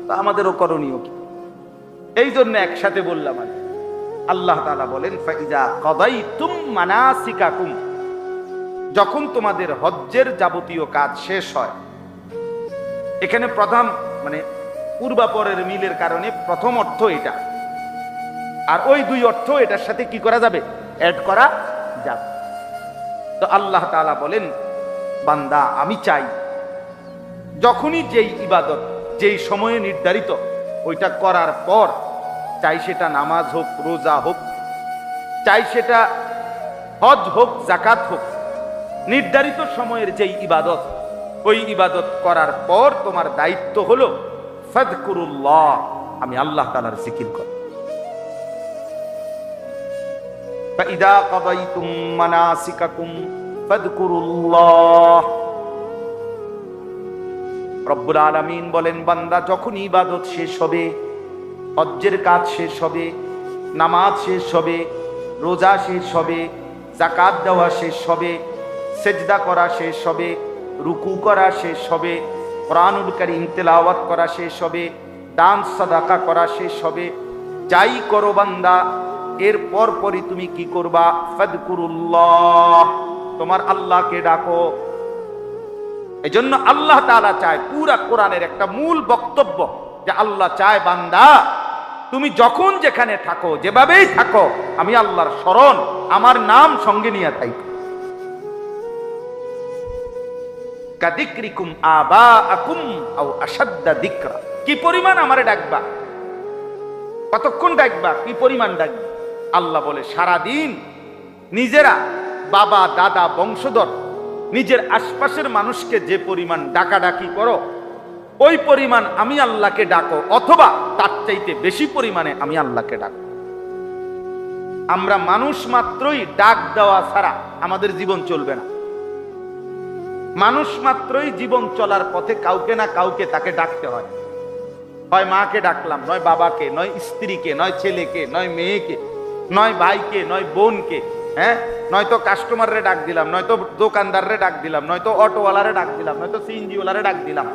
তো আমাদেরও করণীয় কি। এই জন্য একসাথে বললাম। আল্লাহ তাআলা বলেন ফাইজা কাদাইতুম মানাসিকাকুম, যখন তোমাদের হজ্জের যাবতীয় কাজ শেষ হয়। এখানে প্রথম মানে পূর্বাপরের মিলের কারণে প্রথম অর্থ এটা, আর ওই 2 অর্থ এটার সাথে কি করা যাবে, অ্যাড করা যাবে। তো আল্লাহ তাআলা বলেন বান্দা আমি চাই যখনই যেই ইবাদত যেই সময়ে নির্ধারিত ওইটা করার পর, চাই সেটা নামাজ হোক, রোজা হোক, চাই সেটা হজ হোক, যাকাত হোক, নির্ধারিত সময়ের যেই ইবাদত, ওই ইবাদত করার পর তোমার দায়িত্ব হলো ফাযকুরুল্লাহ, আমি আল্লাহ তাআলার জিকির করো। ফাইদা কাদাইতুম মানাসিকাকুম ফাযকুরুল্লাহ। রব্বুল আলামিন বলেন বান্দা যখন ইবাদত শেষ হবে, হজ্জের কাজ শেষ হবে, নামাজ শেষ হবে, রোজা শেষ হবে, যাকাত দেওয়া শেষ হবে, সেজদা করা শেষ হবে, রুকু করা শেষ হবে, কোরআনুল কারীম তেলাওয়াত করা শেষ হবে, দান সাদাকা করা শেষ হবে, যাই করো বান্দা এর পরপরই তুমি কি করবা, ফাযকুরুল্লাহ, তোমার আল্লাহকে ডাকো। এজন্য আল্লাহ তাআলা চায়, পুরা কোরআনের একটা মূল বক্তব্য যে আল্লাহ চায় বান্দা তুমি যখন যেখানে থাকো, যেভাবেই থাকো, আমি আল্লাহর স্মরণ, আমার নাম সঙ্গে নিয়ে থাকো। কাদিকরিকুম আবাআকুম আও আশাদ্দা যিকরা, কি পরিমাণ আমারে ডাকবা, কতক্ষণ ডাকবা, কি পরিমাণ ডাকবা। আল্লাহ বলে সারা দিন নিজেরা, বাবা, দাদা, বংশধর, নিজের আশপাশের মানুষকে যে পরিমাণ ডাকাডাকি করো ওই পরিমাণ আমি আল্লাহকে ডাকো, অথবা তার চাইতে বেশি পরিমাণে আমি আল্লাহকে ডাকো। আমরা মানুষ মাত্রই ডাক দেওয়া ছাড়া আমাদের জীবন চলবে না। মানুষ মাত্রই জীবন চলার পথে কাউকে না কাউকে তাকে ডাকতে হয়। হয় মাকে ডাকলাম, নয় বাবাকে, নয় স্ত্রীকে, নয় ছেলেকে, নয় মেয়েকে, নয় ভাইকে, নয় বোনকে, হ্যাঁ, নয়তো কাস্টমাররে ডাক দিলাম, নয়তো দোকানদাররে ডাক দিলাম, নয়তো অটোওয়ালারে ডাক দিলাম, নয়তো সিএনজিওয়ালারে ডাক দিলাম।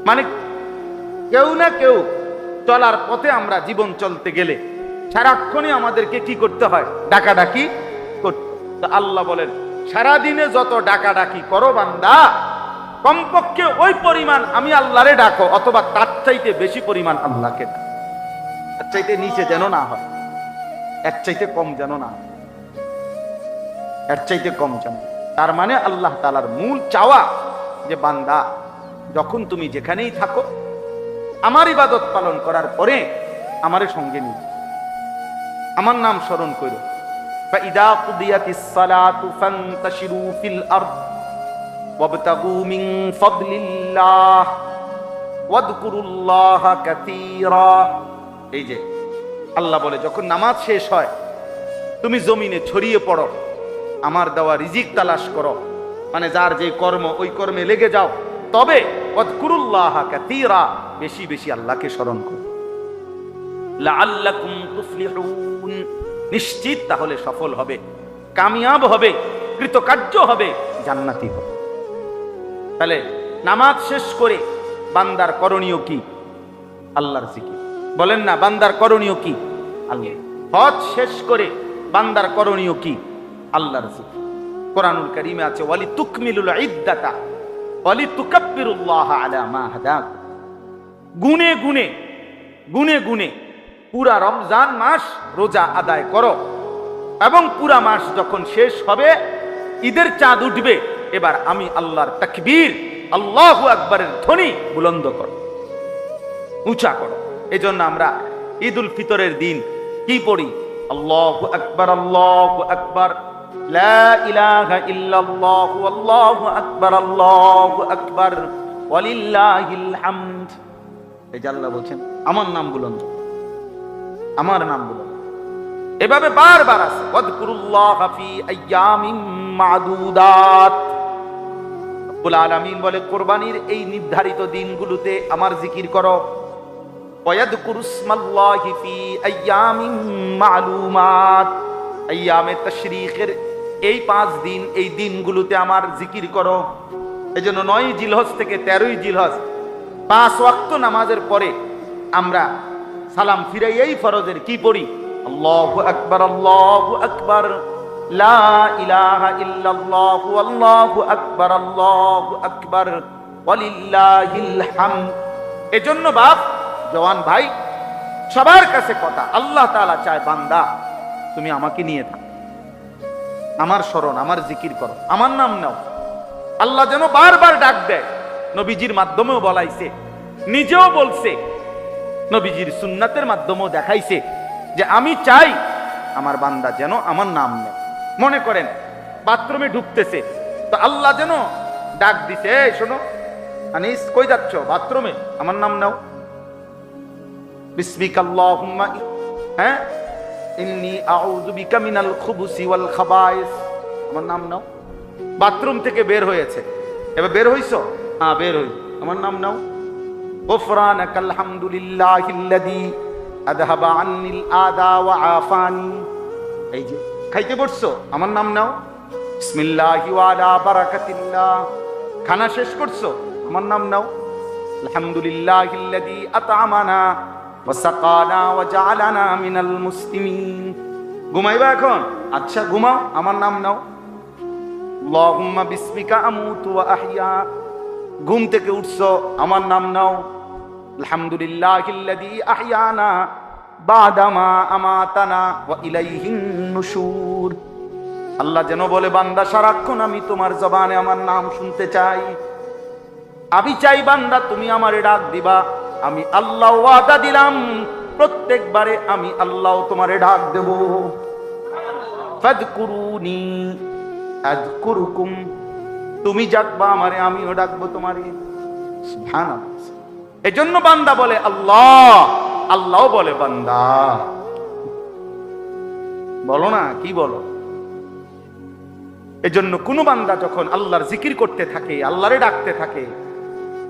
মানে কেউ না কেউ চলার পথে আমরা জীবন চলতে গেলে সারাক্ষণই আমাদেরকে কি করতে হয়, ডাকাডাকি করতে। তো আল্লাহ বলেন সারাদিনে যত ডাকাডাকি করো বান্দা, কমপক্ষে ওই পরিমাণ আমি আল্লাহরে ডাকো, অথবা তার চাইতে বেশি পরিমাণ আল্লাহকে ডাকো। তার চাইতে নিচে যেন না হয়, এর চাইতে কম যেন না হয়, এর চাইতে কম যেন। তার মানে আল্লাহ তাআলার মূল চাওয়া যে বান্দা যখন তুমি যেখানেই থাকো, আমার ইবাদত পালন করার পরে আমারে সঙ্গে নিয়ে আমার নাম স্মরণ করো। ফাইদা কুদিয়াতিস সালাতু ফান্তাশিরু ফিল আরদ ওয়াবতাগু মিন ফাদলিল্লাহ ওয়াযকুরুল্লাহা কাসীরা। এই যে আল্লাহ বলে যখন নামাজ শেষ হয় তুমি জমিনে ছড়িয়ে পড়ো, আমার দেওয়া রিজিক তালাশ করো, মানে যার যে কর্ম ওই কর্মে লেগে যাও, তবে ওয়াযকুরুল্লাহা কাসীরা, বেশি বেশি আল্লাহকে স্মরণ করো। লাআল্লাকুম তুফলিহুন, নিশ্চিত তাহলে সফল হবে, কামিয়াব হবে, কৃতকার্য হবে, জান্নাতি হবে। তাহলে নামাজ শেষ করে বান্দার করণীয় কি, আল্লাহর জিকির। বলেন না বান্দার করণীয় কি, আল্লাহ। হজ শেষ করে বান্দার করণীয় কি, আল্লাহর জিকির। কোরআনুল কারীমে আছে ওয়ালি তুকমিলুল ইদ্দাতা ওয়ালি তুকাব্বিরুল্লাহ আলা মা হাদাকুম, গুনে গুনে গুনে গুনে পুরা রমজান মাস রোজা আদায় করো, এবং পুরা মাস যখন শেষ হবে, ঈদের চাঁদ উঠবে, এবার আমি আল্লাহর তাকবীর, আল্লাহু আকবারের ধ্বনি বুলন্দ করো, উঁচা করো। এজন্য আমরা ঈদুল ফিতরের দিন কি পড়ি? আল্লাহু আকবার, আল্লাহু আকবার, লা ইলাহা ইল্লাল্লাহু, আল্লাহু আকবার, আল্লাহু আকবার, ওয়ালিল্লাহিল হামদ। এই যে আল্লাহ বলছেন আমার নাম বুলন্দ, আমার নাম বুলন্দ। এভাবে বারবার আছে, ওয়াযকুরুল্লাহ ফি আইয়ামিন মা'দুদাত। রব্বুল আলামিন বলে কুরবানির এই নির্ধারিত দিনগুলোতে আমার জিকির করো। ওয়াযকুরুসমাল্লাহি ফি আইয়ামিন মা'লুমাত। আইয়ামে তাশরীকের এই 5 দিন, এই দিনগুলোতে আমার জিকির করো। এজন্য 9 জিলহজ থেকে 13 জিলহজ 5 ওয়াক্ত নামাজের পরে আমরা সালাম ফিরাইয়াই ফরজের কি পড়ি? আল্লাহু আকবার, আল্লাহু আকবার, লা ইলাহা ইল্লাল্লাহু, আল্লাহু আকবার, আল্লাহু আকবার, ওয়ালিল্লাহিল হামদ। এজন্য বাপ, জওয়ান ভাই, সবার কাছে কথা, আল্লাহ তাআলা চায় বান্দা তুমি আমাকে নিয়ে থাকো, আমার স্মরণ, আমার জিকির করো, আমার নাম নাও। আল্লাহ যেন বারবার ডাক দেয়। নবীজির মাধ্যমেও বলাইছে, নিজেও বলছে, নবীজির সুন্নাতের মাধ্যমেও দেখাইছে যে আমি চাই আমার বান্দা যেন আমার নাম নেয়। মনে করেন বাথরুমে ঢুকতেছে, তো আল্লাহ যেন ডাক দিছে, এই শোনো আনিস, কই যাচ্ছ? বাথরুমে, আমার নাম নাও। বিসমিকাল্লাহুম্মা, হ্যাঁ, ইন্নী আউযু বিকা মিনাল খুবুসি ওয়াল খাবায়েস, আমার নাম নাও। বাথরুম থেকে বের হয়েছে, এবার বের হইছো? হ্যাঁ বের হই, আমার নাম নাও। গুফরানাকাল হামদুলিল্লাহিল্লাযী আযহাবা আন্নিল আদা ওয়া আফানি। এই যে খাইতে বসছো, আমার নাম নাও। বিসমিল্লাহি ওয়া আলা বারাকাতিল্লাহ। খানা শেষ করছো, আমার নাম নাও। আলহামদুলিল্লাহিল্লাযী আত'আমানা ওয়া সাকানা ওয়া জাআলানা মিনাল মুসলিমিন। ঘুমাইবা এখন? আচ্ছা ঘুমাও, আমার নাম নাও। আল্লাহুম্মা বিসমিকা আমুতু ওয়া আহইয়া। ঘুম থেকে উঠছো, আমার নাম নাও। আলহামদুলিল্লাহিল্লাযী আহইয়ানা বাদামা আমাতানা ওয়া ইলাইহিন নুশুর। আল্লাহ যেন বলে বান্দা সারাক্ষণ আমি তোমার জবানে আমার নাম শুনতে চাই। আমি চাই বান্দা তুমি আমারে ডাক দিবা। আমি আল্লাহ ওয়াদা দিলাম প্রত্যেকবারে আমি আল্লাহ তোমারে ডাক দেব। ফাযকুরুনি আযকুরুকুম। তুমি ডাকবা আমারে, আমিও ডাকবো তোমারে। সুবহানাল্লাহ। এজন্য বান্দা বলে আল্লাহ, আল্লাহও বলে বান্দা। বলো না, কি বলো? এজন্য কোন বান্দা যখন আল্লাহর জিকির করতে থাকে, আল্লাহরে ডাকতে থাকে,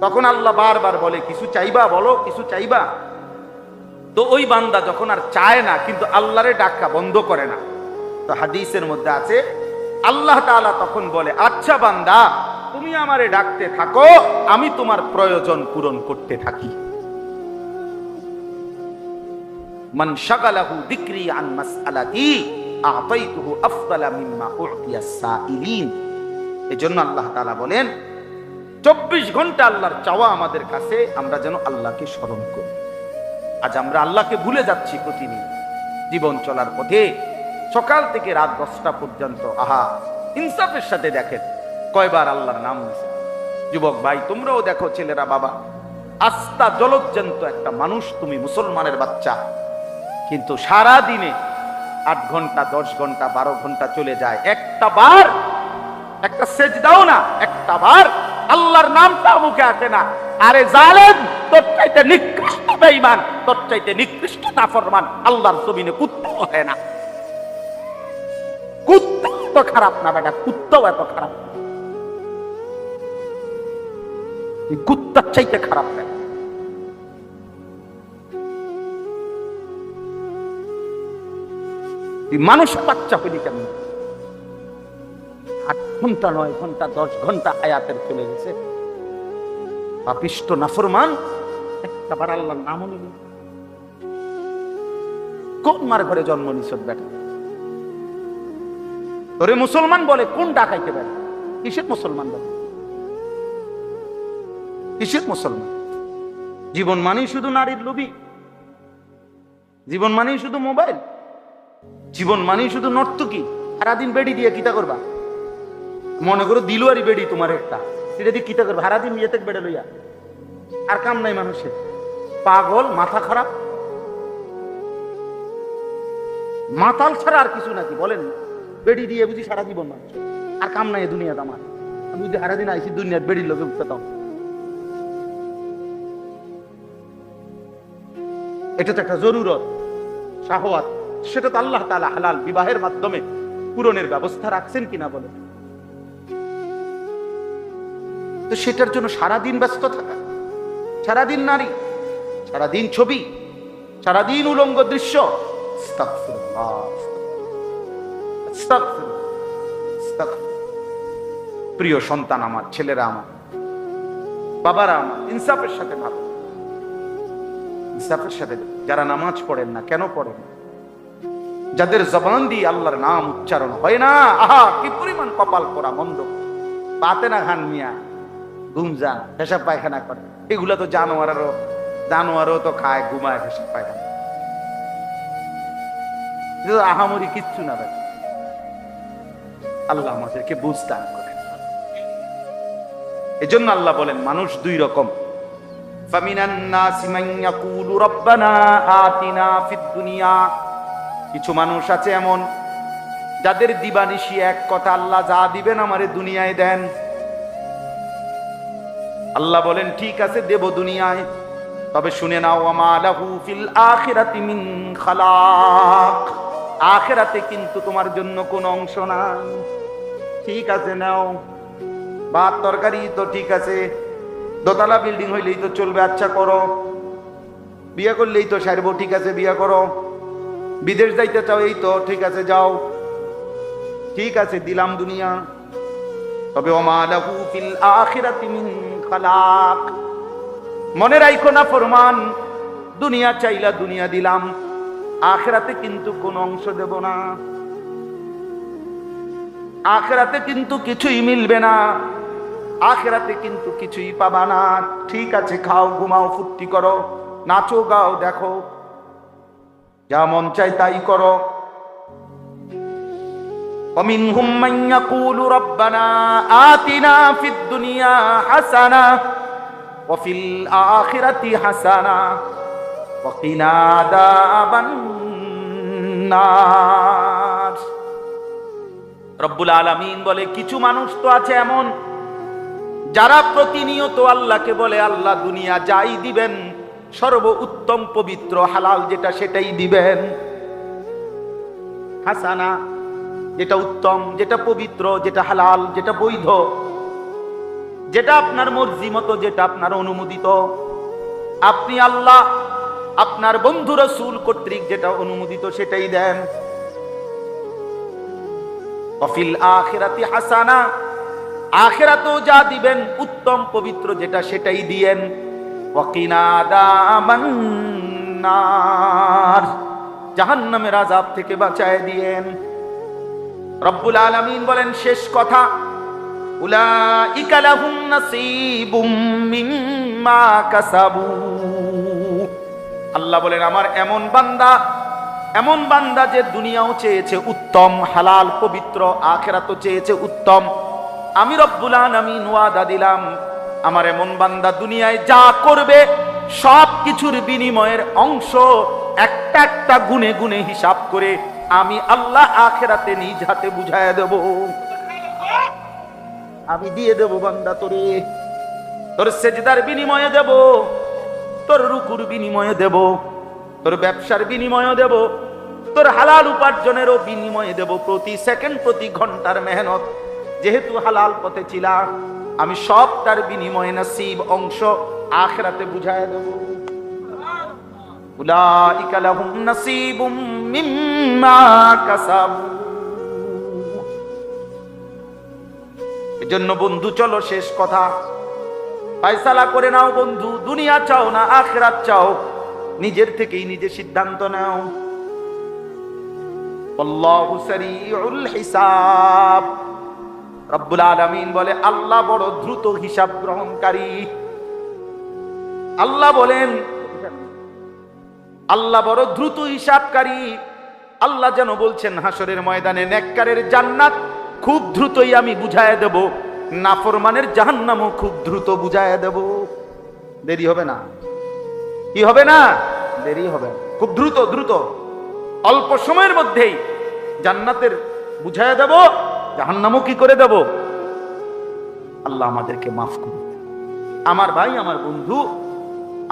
তখন আল্লাহ বারবার বলে কিছু চাইবা, বলো কিছু চাইবা। তো ওই বান্দা যখন আর চায় না, কিন্তু আল্লাহরে ডাকা বন্ধ করে না, তো হাদিসের মধ্যে আছে আল্লাহ তাআলা তখন বলে আচ্ছা বান্দা তুমি আমারে ডাকতে থাকো, আমি তোমার প্রয়োজন পূরণ করতে থাকি। মান শাগালাহু যিকরি আন মাসআলাতি আ'তাইতুহু আফদালা মিম্মা উ'তিয়াস সাইলিন। এজন্য আল্লাহ তাআলা বলেন 24 ঘন্টা আল্লাহর চাওয়া আমাদের কাছে, আমরা যেন আল্লাহকে স্মরণ করি। আজ আমরা আল্লাহকে ভুলে যাচ্ছি প্রতিদিন জীবন চলার পথে, সকাল থেকে রাত 10টা পর্যন্ত। আহা, ইনসাফের সাথে দেখেন কয়বার আল্লাহর নাম নিছে। যুবক ভাই তোমরাও দেখো, ছেলেরা, বাবা, আস্থা জলজ্জান্ত একটা মানুষ, তুমি মুসলমানের বাচ্চা, কিন্তু সারা দিনে 8 ঘন্টা 10 ঘন্টা 12 ঘন্টা চলে যায়, একটা বার একটা সেজদাও না, একটা বার আল্লাহর নামটা মুখে আসে না। আরে জালেম, তোর চাইতে নিকৃষ্ট বেঈমান, তোর চাইতে নিকৃষ্ট নাফরমান আল্লাহর জমিনে কুত্তাও হয় না। কুত্তা এত খারাপ না বেটা, কুত্তাও এত খারাপ, কুত্তার চাইতে খারাপ না। মানুষ বাচ্চা হইলি কেমন? 8 ঘন্টা 9 ঘন্টা 10 ঘন্টা হায়াতের চলে গেছে, পাপিষ্ট নাফরমান, একটা বার আল্লাহর নামও নিল। কোন মার ঘরে জন্ম নিছ বেটা? তোরে মুসলমান বলে, কোন ডাকাইতে পারে? কিসের মুসলমান বলে? কিসের মুসলমান? জীবন মানেই শুধু নারীর লোভী, জীবন মানেই শুধু মোবাইল, জীবন মানেই শুধু নর্তকী। সারাদিন বেড়ি দিয়ে কিতা করবা? মনে করো দিলুয়ারি বেড়ি তোমার একটা, সেটা দিয়ে কিতা করবা? সারাদিন ইয়েতে বেড়ে লইয়া আর কাম নাই মানুষের। পাগল, মাথা খারাপ, মাতাল ছাড়া আর কিছু নাকি বলেন? বেড়ি দিয়ে বুঝি সারা জীবন মানুষ, আর কাম নাই দুনিয়াতে আমার। আমি বুঝি সারাদিন আইসি দুনিয়ার বেড়ির লোকে উঠতাম। এটা তো একটা জরুরত, শাহওয়াত, সেটা তো আল্লাহ তাআলা হালাল বিবাহের মাধ্যমে পূরণের ব্যবস্থা রাখছেন কিনা বলে। তো সেটার জন্য সারাদিন ব্যস্ত থাকা, সারাদিন নারী, সারাদিন ছবি, সারাদিন উলঙ্গ দৃশ্য। আস্তাগফিরুল্লাহ, আস্তাগফিরুল্লাহ, আস্তাগফিরুল্লাহ। প্রিয় সন্তান আমার, ছেলেরা আমার, বাবারা আমার, ইনসাফের সাথে ভাবো, ইনসাফের সাথে। যারা নামাজ পড়েন না, কেন পড়েন? যাদের জবান দিয়ে আল্লাহর নাম উচ্চারণ হয় না, আহা কি পরিমাণ কপাল করা মন্দ। পাতে না খান মিয়া, ঘুমজান, পেশাব পায়খানা করে, এগুলা তো জানোয়ারও তো খায়, ঘুমায়, পেশাব পায়খানা। আহামরি কিচ্ছু না ভাই। আল্লাহ আমাদেরকে বুঝতে করেন। এজন্য আল্লাহ বলেন মানুষ দুই রকম। ফামিনান নাসি মান ইয়াকুলু রাব্বানা আতিনা ফিদ দুনিয়া। কিছু মানুষ আছে এমন যাদের দিবানিশি এক কথা, আল্লাহ যা দিবেন আমারে দুনিয়ায় দেন। আল্লাহ বলেন ঠিক আছে দেব দুনিয়ায়, তবে শুনে নাও ওয়ামা লাহু ফিল আখিরাতি মিন খালাক। আখিরাতে কিন্তু তোমার জন্য কোনো অংশ নাই। ঠিক আছে নাও, ভাত তরকারি তো ঠিক আছে, দোতলা বিল্ডিং হইলেই তো চলবে, আচ্ছা করো। বিয়ে করলেই তো সারব, ঠিক আছে বিয়ে করো। বিদেশ যাইতে চাও, এই তো ঠিক আছে যাও, ঠিক আছে দিলাম দুনিয়া। তবে ওমা লাহু ফিল আখিরাতি মিন খালাক। মনে রাখো না ফরমান, দুনিয়া চাইলা দুনিয়া দিলাম, আখিরাতে কিন্তু কোন অংশ দেব না। আখিরাতে কিন্তু কিছুই মিলবে না, আখিরাতে কিন্তু কিছুই পাবা না। ঠিক আছে খাও, ঘুমাও, ফুর্তি করো, নাচো, গাও, দেখো, যা মন চাই তাই করো। ومنهم من يقول ربنا آتنا في الدنيا حسنة وفي الآخرة حسنة وقنا عذاب النار। রব্বুল আলামিন বলে কিছু মানুষ তো আছে এমন যারা প্রতিনিয়ত আল্লাহকে বলে আল্লাহ দুনিয়া যাই দিবেন, সর্ব উত্তম পবিত্র হালাল যেটা সেটাই দিবেন। হাসানা যেটা উত্তম, যেটা পবিত্র, যেটা হালাল, যেটা বৈধ, যেটা আপনার মর্জি মতো, যেটা আপনার অনুমোদিত, আপনি আল্লাহ আপনার বন্ধু রাসূল কর্তৃক যেটা অনুমোদিত সেটাই দেন। ওয়াফিল আখিরাতি হাসানা, আখিরাতেও যা দিবেন উত্তম পবিত্র যেটা সেটাই দিয়েন। ওয়াকিনা আযাবান নার, জাহান্নামের আযাব থেকে বাঁচায় দিয়েন। রব্বুল আলামিন বলেন শেষ কথা, উলাইকা লাহুম নাসীবুম মিম্মা কাসাবু। আল্লাহ বলেন আমার এমন বান্দা যে দুনিয়াও চেয়েছে উত্তম হালাল পবিত্র, আখিরাতও চেয়েছে উত্তম। আমি রব্বুল আলামিন ওয়াদা দিলাম আমার এমন বান্দা দুনিয়ায় যা করবে সব কিছুর বিনিময়ের অংশ একটা একটা গুনে গুনে হিসাব করে আমি আল্লাহ আখিরাতে নিজ হাতে বুঝায় দেব। আমি দিয়ে দেব বান্দা তোরে, তোর সেজদার বিনিময়ে দেব, তোর রুকুর বিনিময়ে দেব, তোর ব্যবসার বিনিময়ে দেব, তোর হালাল উপার্জনেরও বিনিময়ে দেব। প্রতি সেকেন্ড প্রতি ঘন্টার মেহনত যেহেতু হালাল পথে ছিলা, আমি সবটার বিনিময়ে নসিব অংশ আখিরাতে বুঝায় দেব। উলাইকা লাহুম নাসীবুম মিম্মা কাসাবু। এজন্য বন্ধু চলো শেষ কথা, ফয়সালা করে নাও বন্ধু, দুনিয়া চাও না আখিরাত চাও, নিজের থেকেই নিজে সিদ্ধান্ত নাও। আল্লাহু সারিউল হিসাব। রব্বুল আলামিন বলে আল্লাহ বড় দ্রুত হিসাব গ্রহণকারী। আল্লাহ বলেন আল্লাহ বড় দ্রুত হিসাবকারী। আল্লাহ যেন বলছেন হাসরের ময়দানে নেককারের জান্নাত খুব দ্রুতই আমি বুঝায় দেব, নাফরমানের জাহান্নামও খুব দ্রুত বুঝায় দেব। দেরি হবে না, কি হবে না, দেরি হবে না, খুব দ্রুত দ্রুত অল্প সময়ের মধ্যেই জান্নাতের বুঝায় দেব, জাহান্নামও কি করে দেব। আল্লাহ আমাদেরকে মাফ করুন। আমার ভাই, আমার বন্ধু,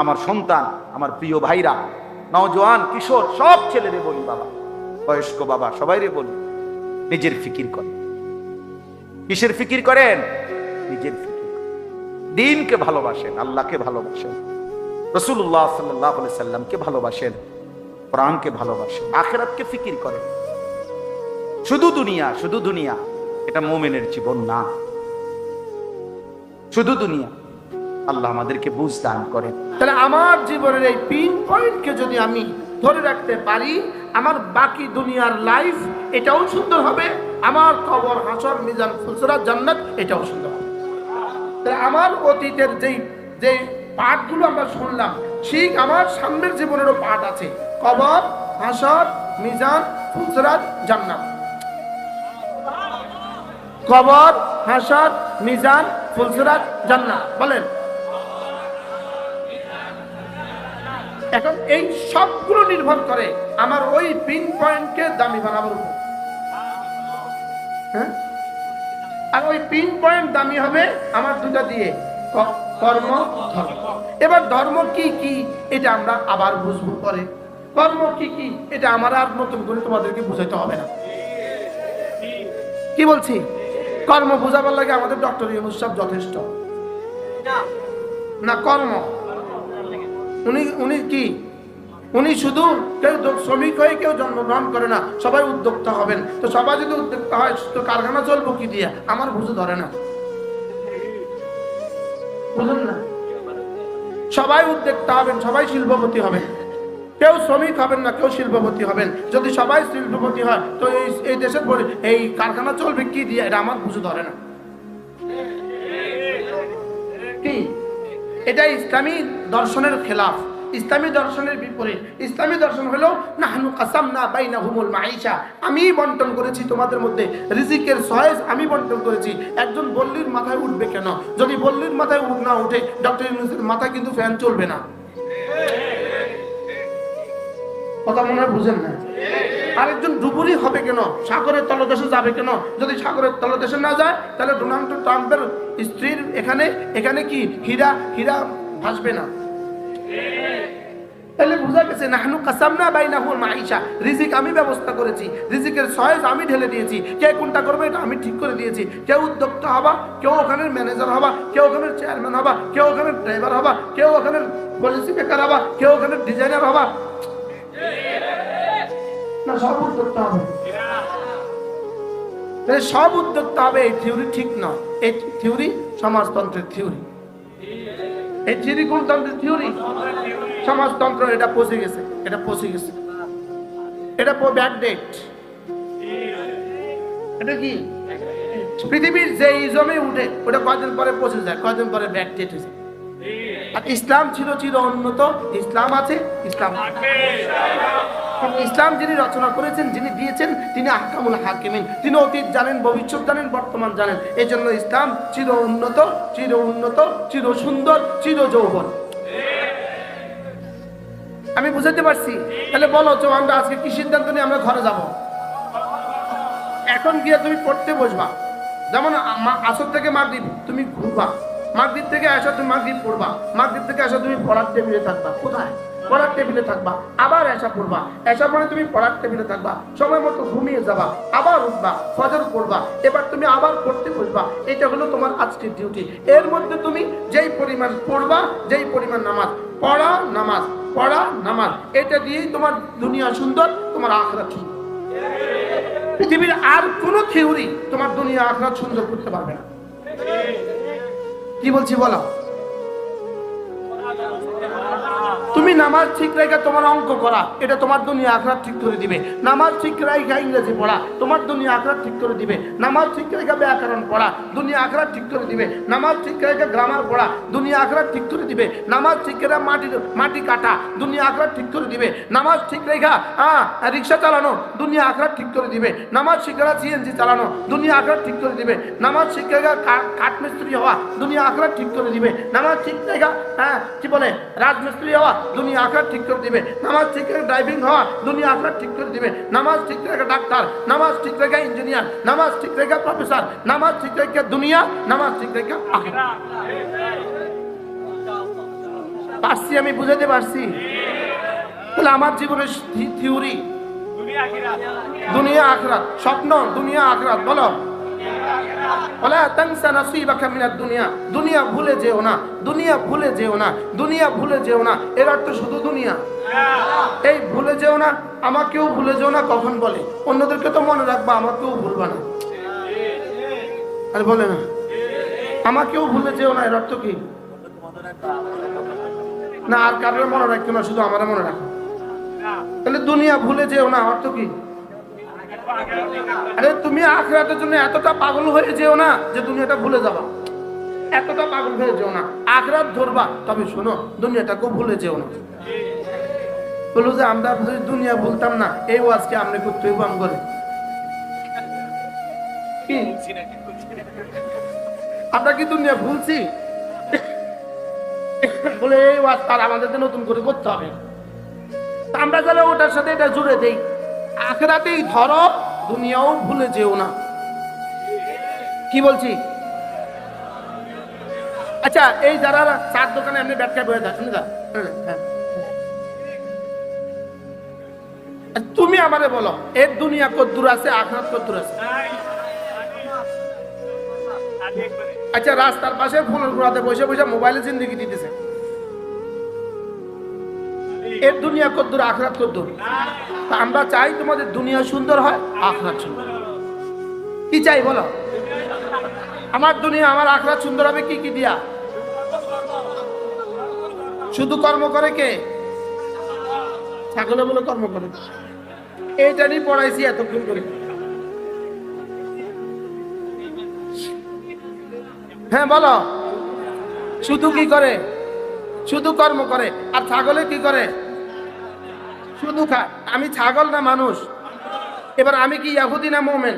আমার সন্তান, আমার প্রিয় ভাইরা, নওজোয়ান, কিশোর, সব ছেলেরে বলি, বাবা, বয়স্ক বাবা, সবাইরে বলি, নিজের ফিকির করেন। কিসের ফিকির করেন? নিজের ফিকির। দ্বীনকে ভালোবাসেন, আল্লাহকে ভালোবাসেন, রাসূলুল্লাহ সাল্লাল্লাহু আলাইহি সাল্লামকে ভালোবাসেন, কোরআনকে ভালোবাসেন, আখিরাতকে ফিকির করেন। শুধু দুনিয়া, শুধু দুনিয়া, এটা মুমিনের জীবন না। শুধু দুনিয়া। আল্লাহ আমাদেরকে বুঝ দান করেন। তাহলে আমার জীবনের এই পিন পয়েন্টকে যদি আমি ধরে রাখতে পারি, আমার বাকি দুনিয়ার লাইফ এটাও সুন্দর হবে, আমার কবর, হাসর, মিজান, ফুলসিরাত, জান্নাত এটাও সুন্দর হবে। তাহলে আমার অতীতের যে পাঠগুলো আমরা শুনলাম, ঠিক আমার সামনের জীবনেরও পাঠ আছে। কবর, হাসর, মিজান, ফুলসিরাত, জান্নাত। কবর, হাসর, মিজান, ফুলসিরাত, জান্নাত। বলেন। এখন এই সবগুলো নির্ভর করে আমার ওই পিন পয়েন্টকে দামি বানাবার উপর। হ্যাঁ, আর ওই পিন পয়েন্ট দামি হবে আমার দুটা দিয়ে, কর্ম, ধর্ম। এবার ধর্ম কি কি এটা আমরা আবার বুঝবো পরে। কর্ম কি কি এটা আমার আর নতুন করে তোমাদেরকে বুঝাইতে হবে না। কি বলছি? কর্ম বুঝাবার লাগে আমাদের ডক্টর ইউনূস সাহেব যথেষ্ট না। কর্ম উনি কি, উনি শুধু কেউ শ্রমিক হয়ে কেউ জন্মগ্রহণ করে না, সবাই উদ্যোক্তা হবেন। তো সবাই যদি উদ্যোক্তা হয় তো কারখানা চলবো কি দিয়ে? আমার বুঝে ধরে না, বুঝুন না। সবাই উদ্যোক্তা হবেন, সবাই শিল্পপতি হবেন, কেউ শ্রমিক হবেন না, কেউ শিল্পপতি হবেন। যদি সবাই শিল্পপতি হয় তো এই দেশের এই কারখানা চলবে কি দিয়ে? এটা আমার বুঝে ধরে না। কি এটা ইসলামী দর্শনের খেলাফ, ইসলামী দর্শনের বিপরীত। ইসলামী দর্শন হলো নাহনু কাসামনা বাইনাহুমুল মাঈশা, আমি বন্টন করেছি তোমাদের মধ্যে রিজিকের সয়েজ, আমি বন্টন করেছি। একজন বল্লির মাথায় উঠবে কেন? যদি বল্লির মাথায় না উঠে, ডক্টর ইউনূসের মাথায় কিন্তু ফ্যান চলবে না। কথা মনে হয় বুঝেন না? আরেকজন ডুবুরি হবে কেন? সাগরের তলদেশে যাবে কেন? যদি সাগরের তলদেশে না যায় তাহলে ডোনাল্ড ট্রাম্পের স্ত্রীর এখানে কি হীরা ভাসবে না। তাহলে বোঝা গেছে নাহনু কাসামনা বাইনাহুল মাঈশা, রিজিক আমি ব্যবস্থা করেছি, রিজিকের সয়েজ আমি ঢেলে দিয়েছি। কে কোনটা করবে এটা আমি ঠিক করে দিয়েছি। কেউ উদ্যোক্তা হবা, কেউ ওখানের ম্যানেজার হবা, কেউ ওখানের চেয়ারম্যান হবা, কেউ ওখানের ড্রাইভার হবা, কেউ ওখানের পলিসি মেকার হবা, কেউ ওখানের ডিজাইনার হবা। না, সব উদ্যোক্তা হবে। সব উদ্যোক্তা হবে এই থিওরি ঠিক নয়। এই থিওরি সমাজতন্ত্রের থিওরি। এই থিওরি কোন তন্ত্রের থিওরি? সমাজতন্ত্র। এটা পচে গেছে, এটা পচে গেছে, এটা ব্যাকডেট। এটা কি পৃথিবীর যে ইজমে উঠে ওটা কয়দিন পরে পচে যায়, কয়দিন পরে ব্যাকডেট হয়ে যায়। আর ইসলাম ছিল চির উন্নত, ইসলাম আছে, ইসলাম ইসলাম যিনি রচনা করেছেন, যিনি দিয়েছেন, তিনি আহকামুল হাকিমিন। তিনি অতীত জানেন, ভবিষ্যৎ জানেন, বর্তমান জানেন। এই জন্য ইসলাম চির উন্নত, চির উন্নত, চির সুন্দর, চির যৌবন। আমি বুঝাতে পারছি? তাহলে বলো তো আমরা আজকে কি সিদ্ধান্ত নিয়ে আমরা ঘরে যাব? এখন গিয়ে তুমি পড়তে বসবা, যেমন আসর থেকে মাগরিব তুমি ঘুরবা, মাগরিব থেকে আসা তুমি মাগরিব পড়বা, মাগরিব থেকে আসা তুমি পড়ার টেবিলে থাকবা। কোথায়? পড়ার টেবিলে থাকবা। আবার এসা পড়বা, এসা পরে তুমি পড়ার টেবিলে থাকবা, সময় মতো ঘুমিয়ে যাবা, আবার উঠবা, ফজর পড়বা, এবার তুমি আবার পড়তে বসবা। এটা হলো তোমার আজকের ডিউটি। এর মধ্যে তুমি যেই পরিমাণ পড়বা, যেই পরিমাণ নামাজ পড়া, নামাজ পড়া, নামাজ, এটা দিয়েই তোমার দুনিয়া সুন্দর, তোমার আখিরাত সুন্দর। পৃথিবীর আর কোনো থিওরি তোমার দুনিয়া আখিরাত সুন্দর করতে পারবে না। কি বলছি বলো? তুমি নামাজ ঠিক রেখে তোমার অঙ্ক করা, এটা তোমার দুনিয়া আখিরাত ঠিক করে দিবে। নামাজ ঠিক রেখে ইংরেজি পড়া, তোমার দুনিয়া আখিরাত ঠিক করে দিবে। নামাজ ঠিক রেখে ব্যাকরণ পড়া, দুনিয়া আখিরাত ঠিক করে দিবে। নামাজ ঠিক রেখে গ্রামার পড়া, দুনিয়া আখিরাত ঠিক করে দিবে। নামাজ ঠিক রেখে মাটি কাটা, দুনিয়া আখিরাত ঠিক করে দিবে। নামাজ ঠিক রেখে রিক্সা চালানো, দুনিয়া আখিরাত ঠিক করে দিবে। নামাজ ঠিক রেখে সিএনজি চালানো, দুনিয়া আখিরাত ঠিক করে দিবে। নামাজ ঠিক রেখে কাঠমিস্ত্রি হওয়া, দুনিয়া আখিরাত ঠিক করে দিবে। নামাজ ঠিক রেখে কি বলে রাজমিস্ত্রি হওয়া, দুনিয়া আখিরাত ঠিক করে দিবে। নামাজ ঠিক রেখে ড্রাইভিং হওয়া, দুনিয়া আখিরাত ঠিক করে দিবে। নামাজ ঠিক রেখে ডাক্তার, নামাজ ঠিক রেখে ইঞ্জিনিয়ার, নামাজ ঠিক রেখে প্রফেসর, নামাজ ঠিক রেখে দুনিয়া, নামাজ ঠিক রেখে আখিরাত। পারছি, আমি বুঝাতে পারছি? তাহলে আমার জীবনের থিওরি দুনিয়া আখিরাত, স্বপ্ন দুনিয়া আখিরাত। বলো ওয়ালা তানসা নাসিবাকা মিনাদ দুনিয়া, দুনিয়া ভুলে যেও না, দুনিয়া ভুলে যেও না, দুনিয়া ভুলে যেও না। এর অর্থ শুধু দুনিয়া। এই ভুলে যেও না, আমাকেও ভুলে যেও না। কখন বলে? অন্যদেরকে তো মনে রাখবা, আমাকেও ভুলবা না। আরে বলে না আমাকেও ভুলে যেও না, এর অর্থ কি? না আর কারোর মনে রাখতো না, শুধু আমার মনে রাখো। তাহলে দুনিয়া ভুলে যেও না অর্থ কি? আরে তুমি আখিরাতের জন্য এতটা পাগল হয়ে যেও না যে দুনিয়াটা ভুলে যাবা। এতটা পাগল হয়ে যেও না, আখিরাত ধরবা। তবে শোনো, দুনিয়াটাকেও ভুলে যেও না। বলো যে আমরা যদি দুনিয়া ভুলতাম না, এই ওয়াজকে আমরা করতে বাম করে কি? আমরা কি দুনিয়া ভুলছি বলে এই ওয়াজ তার আমাদের নতুন করে করতে হবে? আমরা তাহলে ওটার সাথে এটা জুড়ে দেই, আখিরাতেই ধরো, দুনিয়াও ভুলে যেও না। কি বলছি? আচ্ছা, এই যারা চার দোকানে এমনি ব্যবসায় বয়ে থাকেন, তুমি আমারে বলো এর দুনিয়া কদ্দুর আছে, আখিরাত কদ্দুর আছে? আচ্ছা, রাস্তার পাশে ফুলের গোড়াতে বসে বসে মোবাইলে জিন্দেগি দিতেছে, এর দুনিয়া কদ্দুর, আখিরাত কদ্দুর? আমরা চাই তোমাদের দুনিয়া সুন্দর হয়, আখিরাত সুন্দর। কি চাই বলো? আমার দুনিয়া আমার আখিরাত সুন্দর হবে কি কি দিয়া? শুধু কর্ম করে কে? ছাগলে বলে কর্ম করে। এইটা নিয়ে পড়াইছি এতক্ষণ করে। হ্যাঁ বলো, শুধু কি করে? শুধু কর্ম করে। আর ছাগলে কি করে? শুধু খায়। আমি ছাগল না মানুষ? এবার আমি কি ইহুদি না মুমিন?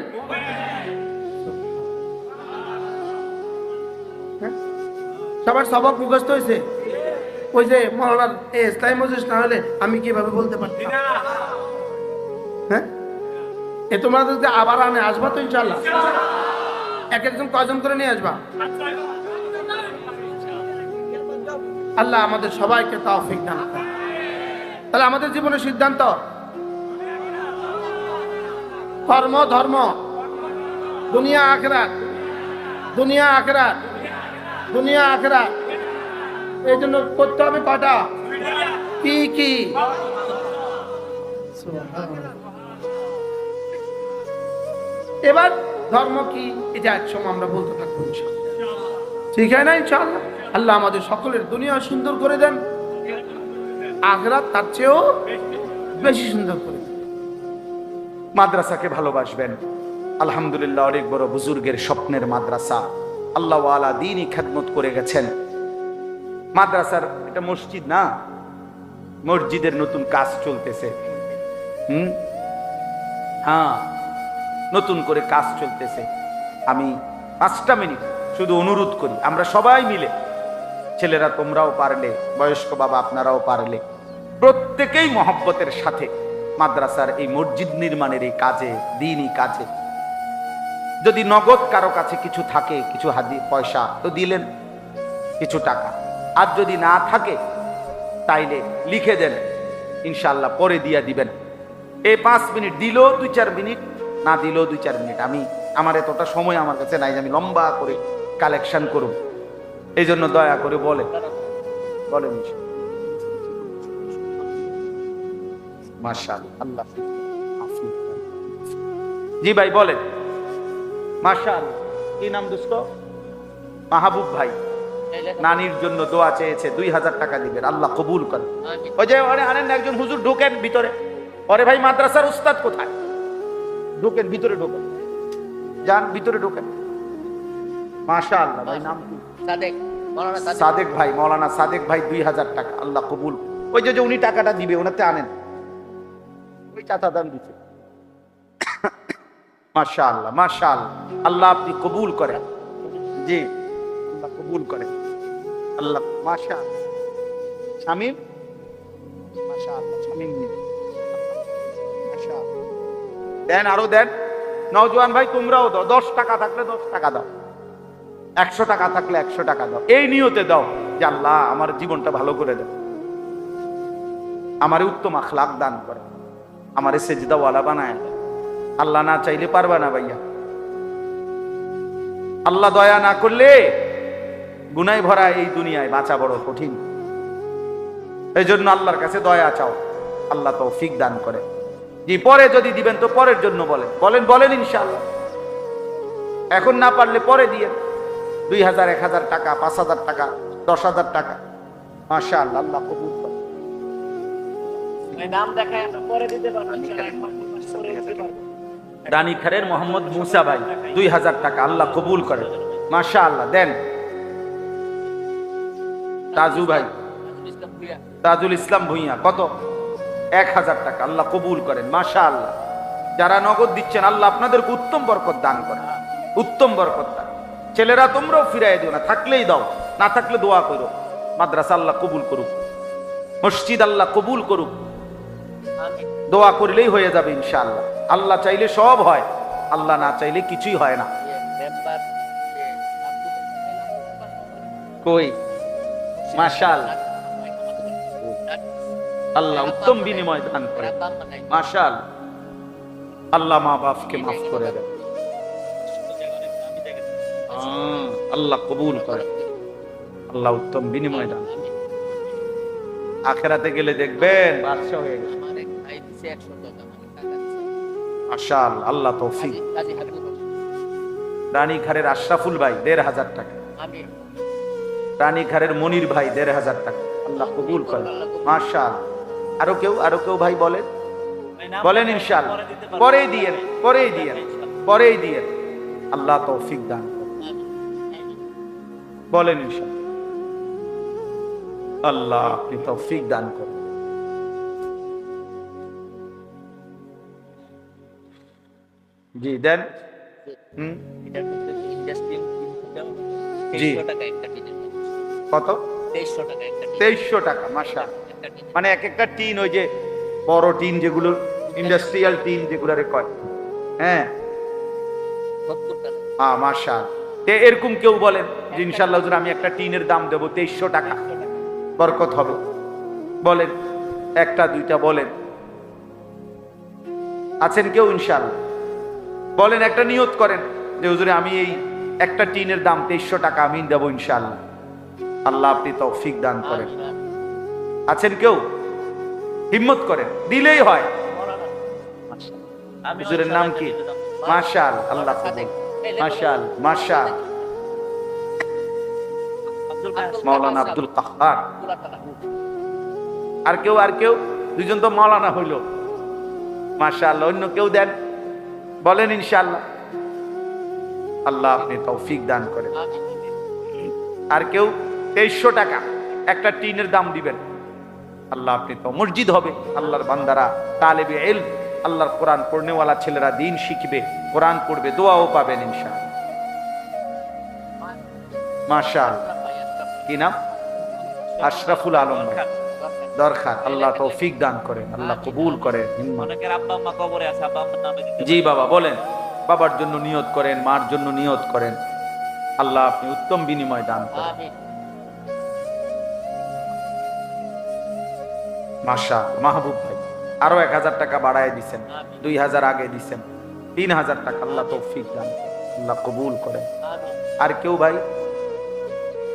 সবার সবক মুখস্থ হয়েছে? ওই যে মৌলানার ইসলাম মজলিস না হলে আমি কিভাবে বলতে পারতাম? হ্যাঁ, এ তোমরা যদি আবার আনে আসবা তো ইনশাআল্লাহ। এক একজন কয়জন করে নিয়ে আসবা? আল্লাহ আমাদের সবাইকে তৌফিক দান করেন। তাহলে আমাদের জীবনের সিদ্ধান্ত কর্ম ধর্ম, দুনিয়া আখিরাত, দুনিয়া আখিরাত, দুনিয়া আখিরাত। এই জন্য করতে হবে কয়টা? কি কি? এবার ধর্ম কি, এটা এক সময় আমরা বলতে থাকবো ইনশাআল্লাহ। ঠিক আছে না ইনশাআল্লাহ? আল্লাহ আমাদের সকলের দুনিয়া সুন্দর করে দেন, আখিরাত তার চেয়েও বেশি সুন্দর করে দেন। মাদ্রাসাকে ভালোবাসবেন। আলহামদুলিল্লাহ, অনেক বড় বুজুর্গের স্বপ্নের মাদ্রাসা, আল্লাহ ওয়ালা দ্বীনি খেদমত করে গেছেন। মাদ্রাসার এটা মসজিদ না, মসজিদের নতুন কাজ চলতেছে। হ্যাঁ, নতুন করে কাজ চলতেছে। আমি 5টা মিনিট শুধু অনুরোধ করি, আমরা সবাই মিলে, ছেলেরা তোমরাও পারলে, বয়স্ক বাবা আপনারাও পারলে, প্রত্যেকেই মহব্বতের সাথে মাদ্রাসার এই মসজিদ নির্মাণের এই কাজে, দ্বীনি কাজে, যদি নগদ কারো কাছে কিছু থাকে, কিছু পয়সা তো দিলেন, কিছু টাকা। আর যদি না থাকে তাইলে লিখে দেন, ইনশাআল্লাহ পরে দিয়া দিবেন। এই 5 মিনিট দিলেও 2-4 মিনিট, না দিলেও 2-4 মিনিট। আমার এতটা সময় আমার কাছে নাই যে আমি লম্বা করে কালেকশন করব। এই জন্য দয়া করে বলেন। মাশাআল্লাহ, আল্লাহ। জি ভাই বলেন। মাশাআল্লাহ, কি নাম দোস্ত? মাহবুব ভাই। নানির জন্য দোয়া চেয়েছে, 2000 টাকা দিবেন, আল্লাহ কবুল করেন। ওই যে আনেন না, একজন হুজুর ঢোকেন ভিতরে। ওরে ভাই, মাদ্রাসার উস্তাদ কোথায়? ঢোকেন ভিতরে, ঢোকেন, যান ভিতরে ঢোকেন। মাশাআল্লাহ। ভাই নাম কি? সাদেক ভাই, মাওলানা সাদেক ভাই, 2000 টাকা, আল্লাহ কবুল। ওই যে উনি টাকাটা দিবে, ওনাতে আনেন, ওই চাচা দান দিচ্ছে। মাশাআল্লাহ, মাশাআল্লাহ, আল্লাহ আপনি কবুল করেন। জি, আল্লাহ কবুল করেন, আল্লাহ। মাশাআল্লাহ। শামীম, মাশাআল্লাহ, শামীম নিন। মাশাআল্লাহ। দেন, আরো দেন। নওজোয়ান ভাই তোমরাও দাও, 10 টাকা থাকলে 10 টাকা দাও, 100 টাকা থাকলে 100 টাকা দাও। এই নিয়তে দাও যে আল্লাহ আমার জীবনটা ভালো করে দেন, আমারে উত্তম আখলাক দান করে, আমারে সেজদাওয়ালা বানায়। আল্লাহ না চাইলে পারবা না ভাইয়া। আল্লাহ দয়া না করলে গুনায় ভরা এই দুনিয়ায় বাঁচা বড় কঠিন। এই জন্য আল্লাহর কাছে দয়া চাও, আল্লাহ তৌফিক দান করে। জি, পরে যদি দিবেন তো পরের জন্য বলেন, বলেন, বলেন ইনশাআল্লাহ। এখন না পারলে পরে দিয়ে 2000, 1000 টাকা, 5000 টাকা, 10,000 টাকা। মাশাআল্লাহ, আল্লাহ কবুল করে। নাম দেখায় আমরা পরে দিতে পারবো। রানীখারের মোহাম্মদ মুসা ভাই, 2000 টাকা, আল্লাহ কবুল করে। মাশাআল্লাহ, দেন। তাজু ভাই, তাজুল ইসলাম ভুইয়া, কত? 1000 টাকা, আল্লাহ কবুল করেন। মাশাআল্লাহ। যারা নগদ দিচ্ছেন, আল্লাহ আপনাদেরকে উত্তম বরকত দান করে, উত্তম বরকত দান। ছেলেরা তোমরাও ফিরাই দিও না, থাকলেই দাও, না থাকলে দোয়া করো। মাদ্রাসা আল্লাহ কবুল করুক, মসজিদ আল্লাহ কবুল করুক। দোয়া করলেই হয়ে যাবে ইনশাআল্লাহ। আল্লাহ চাইলে সব হয়, আল্লাহ না চাইলে কিছুই হয় না। কই? মাশাআল্লাহ, আল্লাহ উত্তম বিনিময় দান করে। মাশাআল্লাহ, আল্লাহ মা বাপকে মাফ করে দেন, আল্লাহ কবুল করে, আল্লাহ উত্তম বিনিময় দান। আখিরাতে গেলে দেখবেন বাদশা হয়ে গেছে। মাশাআল্লাহ, আল্লাহ তৌফিক। রানীখারের আশরাফুল ভাই, 1500 টাকা। রানীখারের মনির ভাই, 1500 টাকা, আল্লাহ কবুল করে। মাশাআল্লাহ। আরো কেউ, আরো কেউ ভাই বলেন, বলেন ইনশাআল্লাহ। পরেই দিয়েন, পরেই দিয়েন, পরেই দিয়েন, আল্লাহ তৌফিক দান করে। বলেন ইনশাআল্লাহ, আল্লাহ আপনি তৌফিক দান করেন। জি, দেন। জি, কত? 2300 টাকা। মাশাআল্লাহ। মানে এক একটা টিন, ওই যে বড় টিন যেগুলো ইন্ডাস্ট্রিয়াল টিন যেগুলোরে কয়, হ্যাঁ, মাশাআল্লাহ। এরকম কেউ বলেন যে ইনশাআল্লাহ হুজুর আমি একটা টিনের দাম দেবো 2300 টাকা, বরকত হবে। বলেন, একটা দুইটা বলেন। আছেন কেউ? ইনশাআল্লাহ বলেন, একটা নিয়ত করেন যে হুজুরে আমি এই একটা টিনের দাম 2300 টাকা আমি দেবো ইনশাআল্লাহ। আল্লাহ আপনি তৌফিক দান করেন। আছেন কেউ? হিম্মত করেন, দিলেই হয়। হুজুরের নাম কি? মাশাআল্লাহ, আল্লাহ কবুল। মাশাআল্লাহ, মাশাআল্লাহ। মাওলানা আব্দুল কাহ্হার। আর কেউ? আর কেউ? দুইজন তো মাওলানা হইল। মাশাআল্লাহ। অন্য কেউ দেন, বলেন ইনশাআল্লাহ। আল্লাহ আপনি তৌফিক দান করেন। আর কেউ? 2300 টাকা একটা টিনের দাম দিবেন। আল্লাহ আপনি তো, মসজিদ হবে, আল্লাহর বান্দারা তালেবে ইলম, আল্লাহর কোরআন পড়নেওয়ালা ছেলেরা দিন শিখবে, কোরআন পড়বে, দোয়াও পাবেন ইনশাআল্লাহ। মাশাআল্লাহ। কি নাম? আশরাফুল আলম ভাই, দরকার। আল্লাহ তৌফিক দান করেন, আল্লাহ কবুল করেন। জি বাবা, বলেন। বাবার জন্য নিয়ত করেন, মার জন্য নিয়ত করেন, আল্লাহ আপনি উত্তম বিনিময় দান করেন। মাশাআল্লাহ। মাহবুব ভাই আরো 1000 টাকা বাড়ায় দিচ্ছেন, 2000 আগে দিচ্ছেন, 3000 টাকা। আল্লাহ তৌফিক দান করেন, আল্লাহ কবুল করেন। আর কেউ ভাই?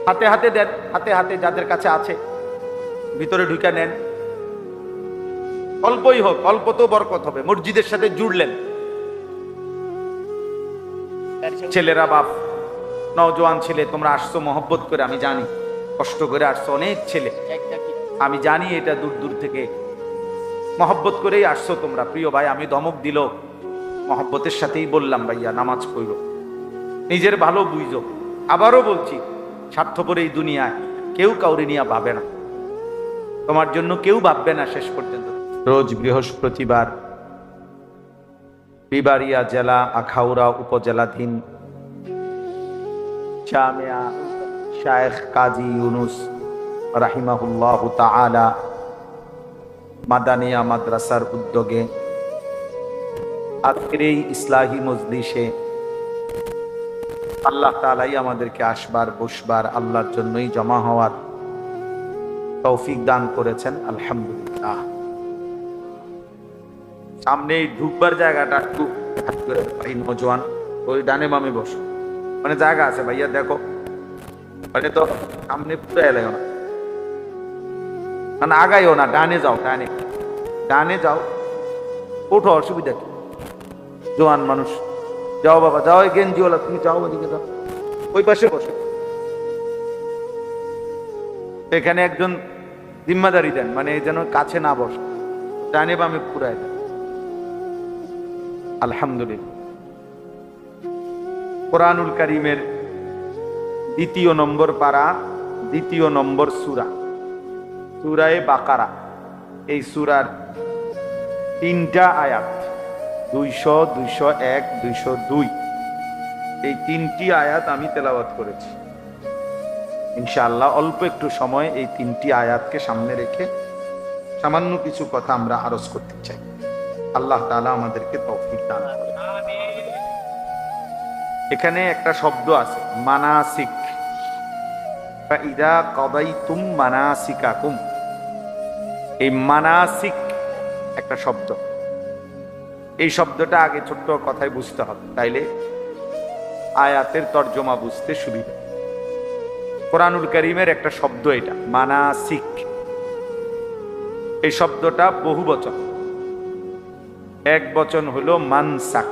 হাতে হাতে দেন, হাতে হাতে যাদের কাছে আছে ভিতরে ঢুকে নেন। অল্পই হোক, অল্প তো বরকত হবে। মসজিদের সাথে জুড়লেন, ছেলেরা বাপ নওজোয়ান ছেলে, তোমরা আসছো মহব্বত করে, আমি জানি কষ্ট করে আসছো, অনেক ছেলে, আমি জানি এটা দূর দূর থেকে মহব্বত করেই আসছো তোমরা। প্রিয় ভাই, আমি ধমক দিল মহব্বতের সাথেই বললাম, ভাইয়া নামাজ পড়ো, নিজের ভালো বুঝো। আবারও বলছি, স্বার্থপর এই দুনিয়ায় কেউ কাউরে নিয়ে ভাবে না, তোমার জন্য কেউ ভাববে না শেষ পর্যন্ত। রোজ বৃহস্পতিবার বিবাড়িয়া জেলা আখাউড়া উপজেলাধীন জামিয়া শায়েখ কাজী ইউনুস রাহিমাহুল্লাহ তাআলা মাদানিয়া মাদ্রাসার উদ্যোগে আজকের এই ইসলাহি মজলিসে আল্লাহ তাআলাই আমাদেরকে আসবার বসবার, আল্লাহর জন্যই জমা হওয়ার তৌফিক দান করেছেন, আলহামদুলিল্লাহ। সামনে এই ঢুকবার জায়গাটা একটু নজওয়ান ওই ডানে বামে বসো, মানে জায়গা আছে ভাইয়া, দেখো মানে তো সামনে পুরো এলাইও না, মানে আগাইও না, ডানে যাও, ডানে ডানে যাও, ওঠো, অসুবিধা কি, জোয়ান মানুষ, যাও বাবা যাও, গেঞ্জিওয়ালা তুমি যাও, ওদিকে যাও, ওই পাশে বসো। এখানে একজন জিম্মাদারি দেন, মানে যেন কাছে না বসে, ডানে বামে পুরাই দেন। আলহামদুলিল্লাহ। কোরআনুল কারীমের ২য় নম্বর পারা, ২য় নম্বর সূরা, সূরায়ে বাকারা। এই সূরার 3টা আয়াত, 200, 201, 202, এই 3টি আয়াত আমি তেলাওয়াত করেছি। ইনশাআল্লাহ অল্প একটু সময় এই 3টি আয়াতকে সামনে রেখে সামান্য কিছু কথা আমরা আরজ করতে চাই। আল্লাহ তাআলা আমাদেরকে তৌফিক দান করেন। এখানে একটা শব্দ আছে মানাসিক, ফাইদা কাদাইতুম মানাসিকাকুম। এই মানাসিক একটা শব্দ, এই শব্দটা আগে ছোট্ট কথায় বুঝতে হবে, তাইলে আয়াতের তর্জমা বুঝতে সুবিধা। কোরআনুল কারীমের একটা শব্দ এটা মানাসিক, এই শব্দটা বহু বচন, এক বচন হলো মানসাক।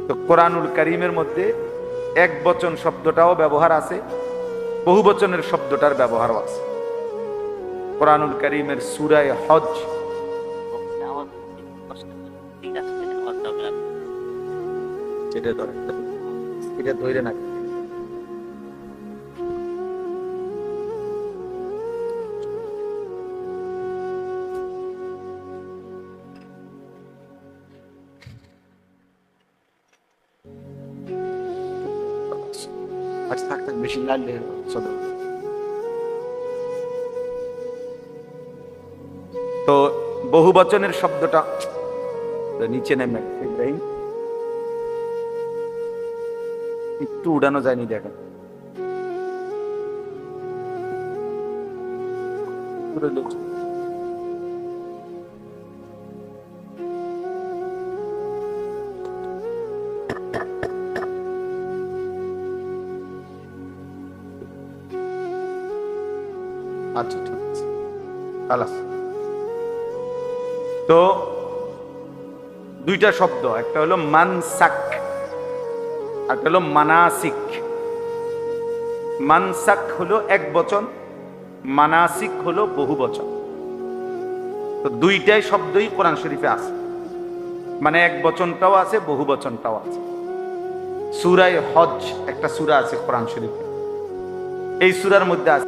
তো কোরআনুল কারীমের মধ্যে এক বচন শব্দটাও ব্যবহার আছে, বহু বচনের শব্দটার ব্যবহারও আছে। কোরআনুল কারীমের সূরা হজ, এটা ধরে না, বেশি লাগলে তো বহু বচনের শব্দটা নিচে নেমে ইব্রাহিম একটু উড়ানো যায়নি, দেখেন আচ্ছা ঠিক আছে, খালাস। তো দুইটা শব্দ, একটা হলো মানসাক, একটা হলো মানাসিক। মানসাক হলো এক বচন, মানাসিক হলো বহু বচন। তো দুইটাই শব্দই কোরআন শরীফে আছে, মানে এক বচনটাও আছে, বহু বচনটাও আছে। সূরা হজ একটা সূরা আছে কোরআন শরীফে, এই সূরার মধ্যে আছে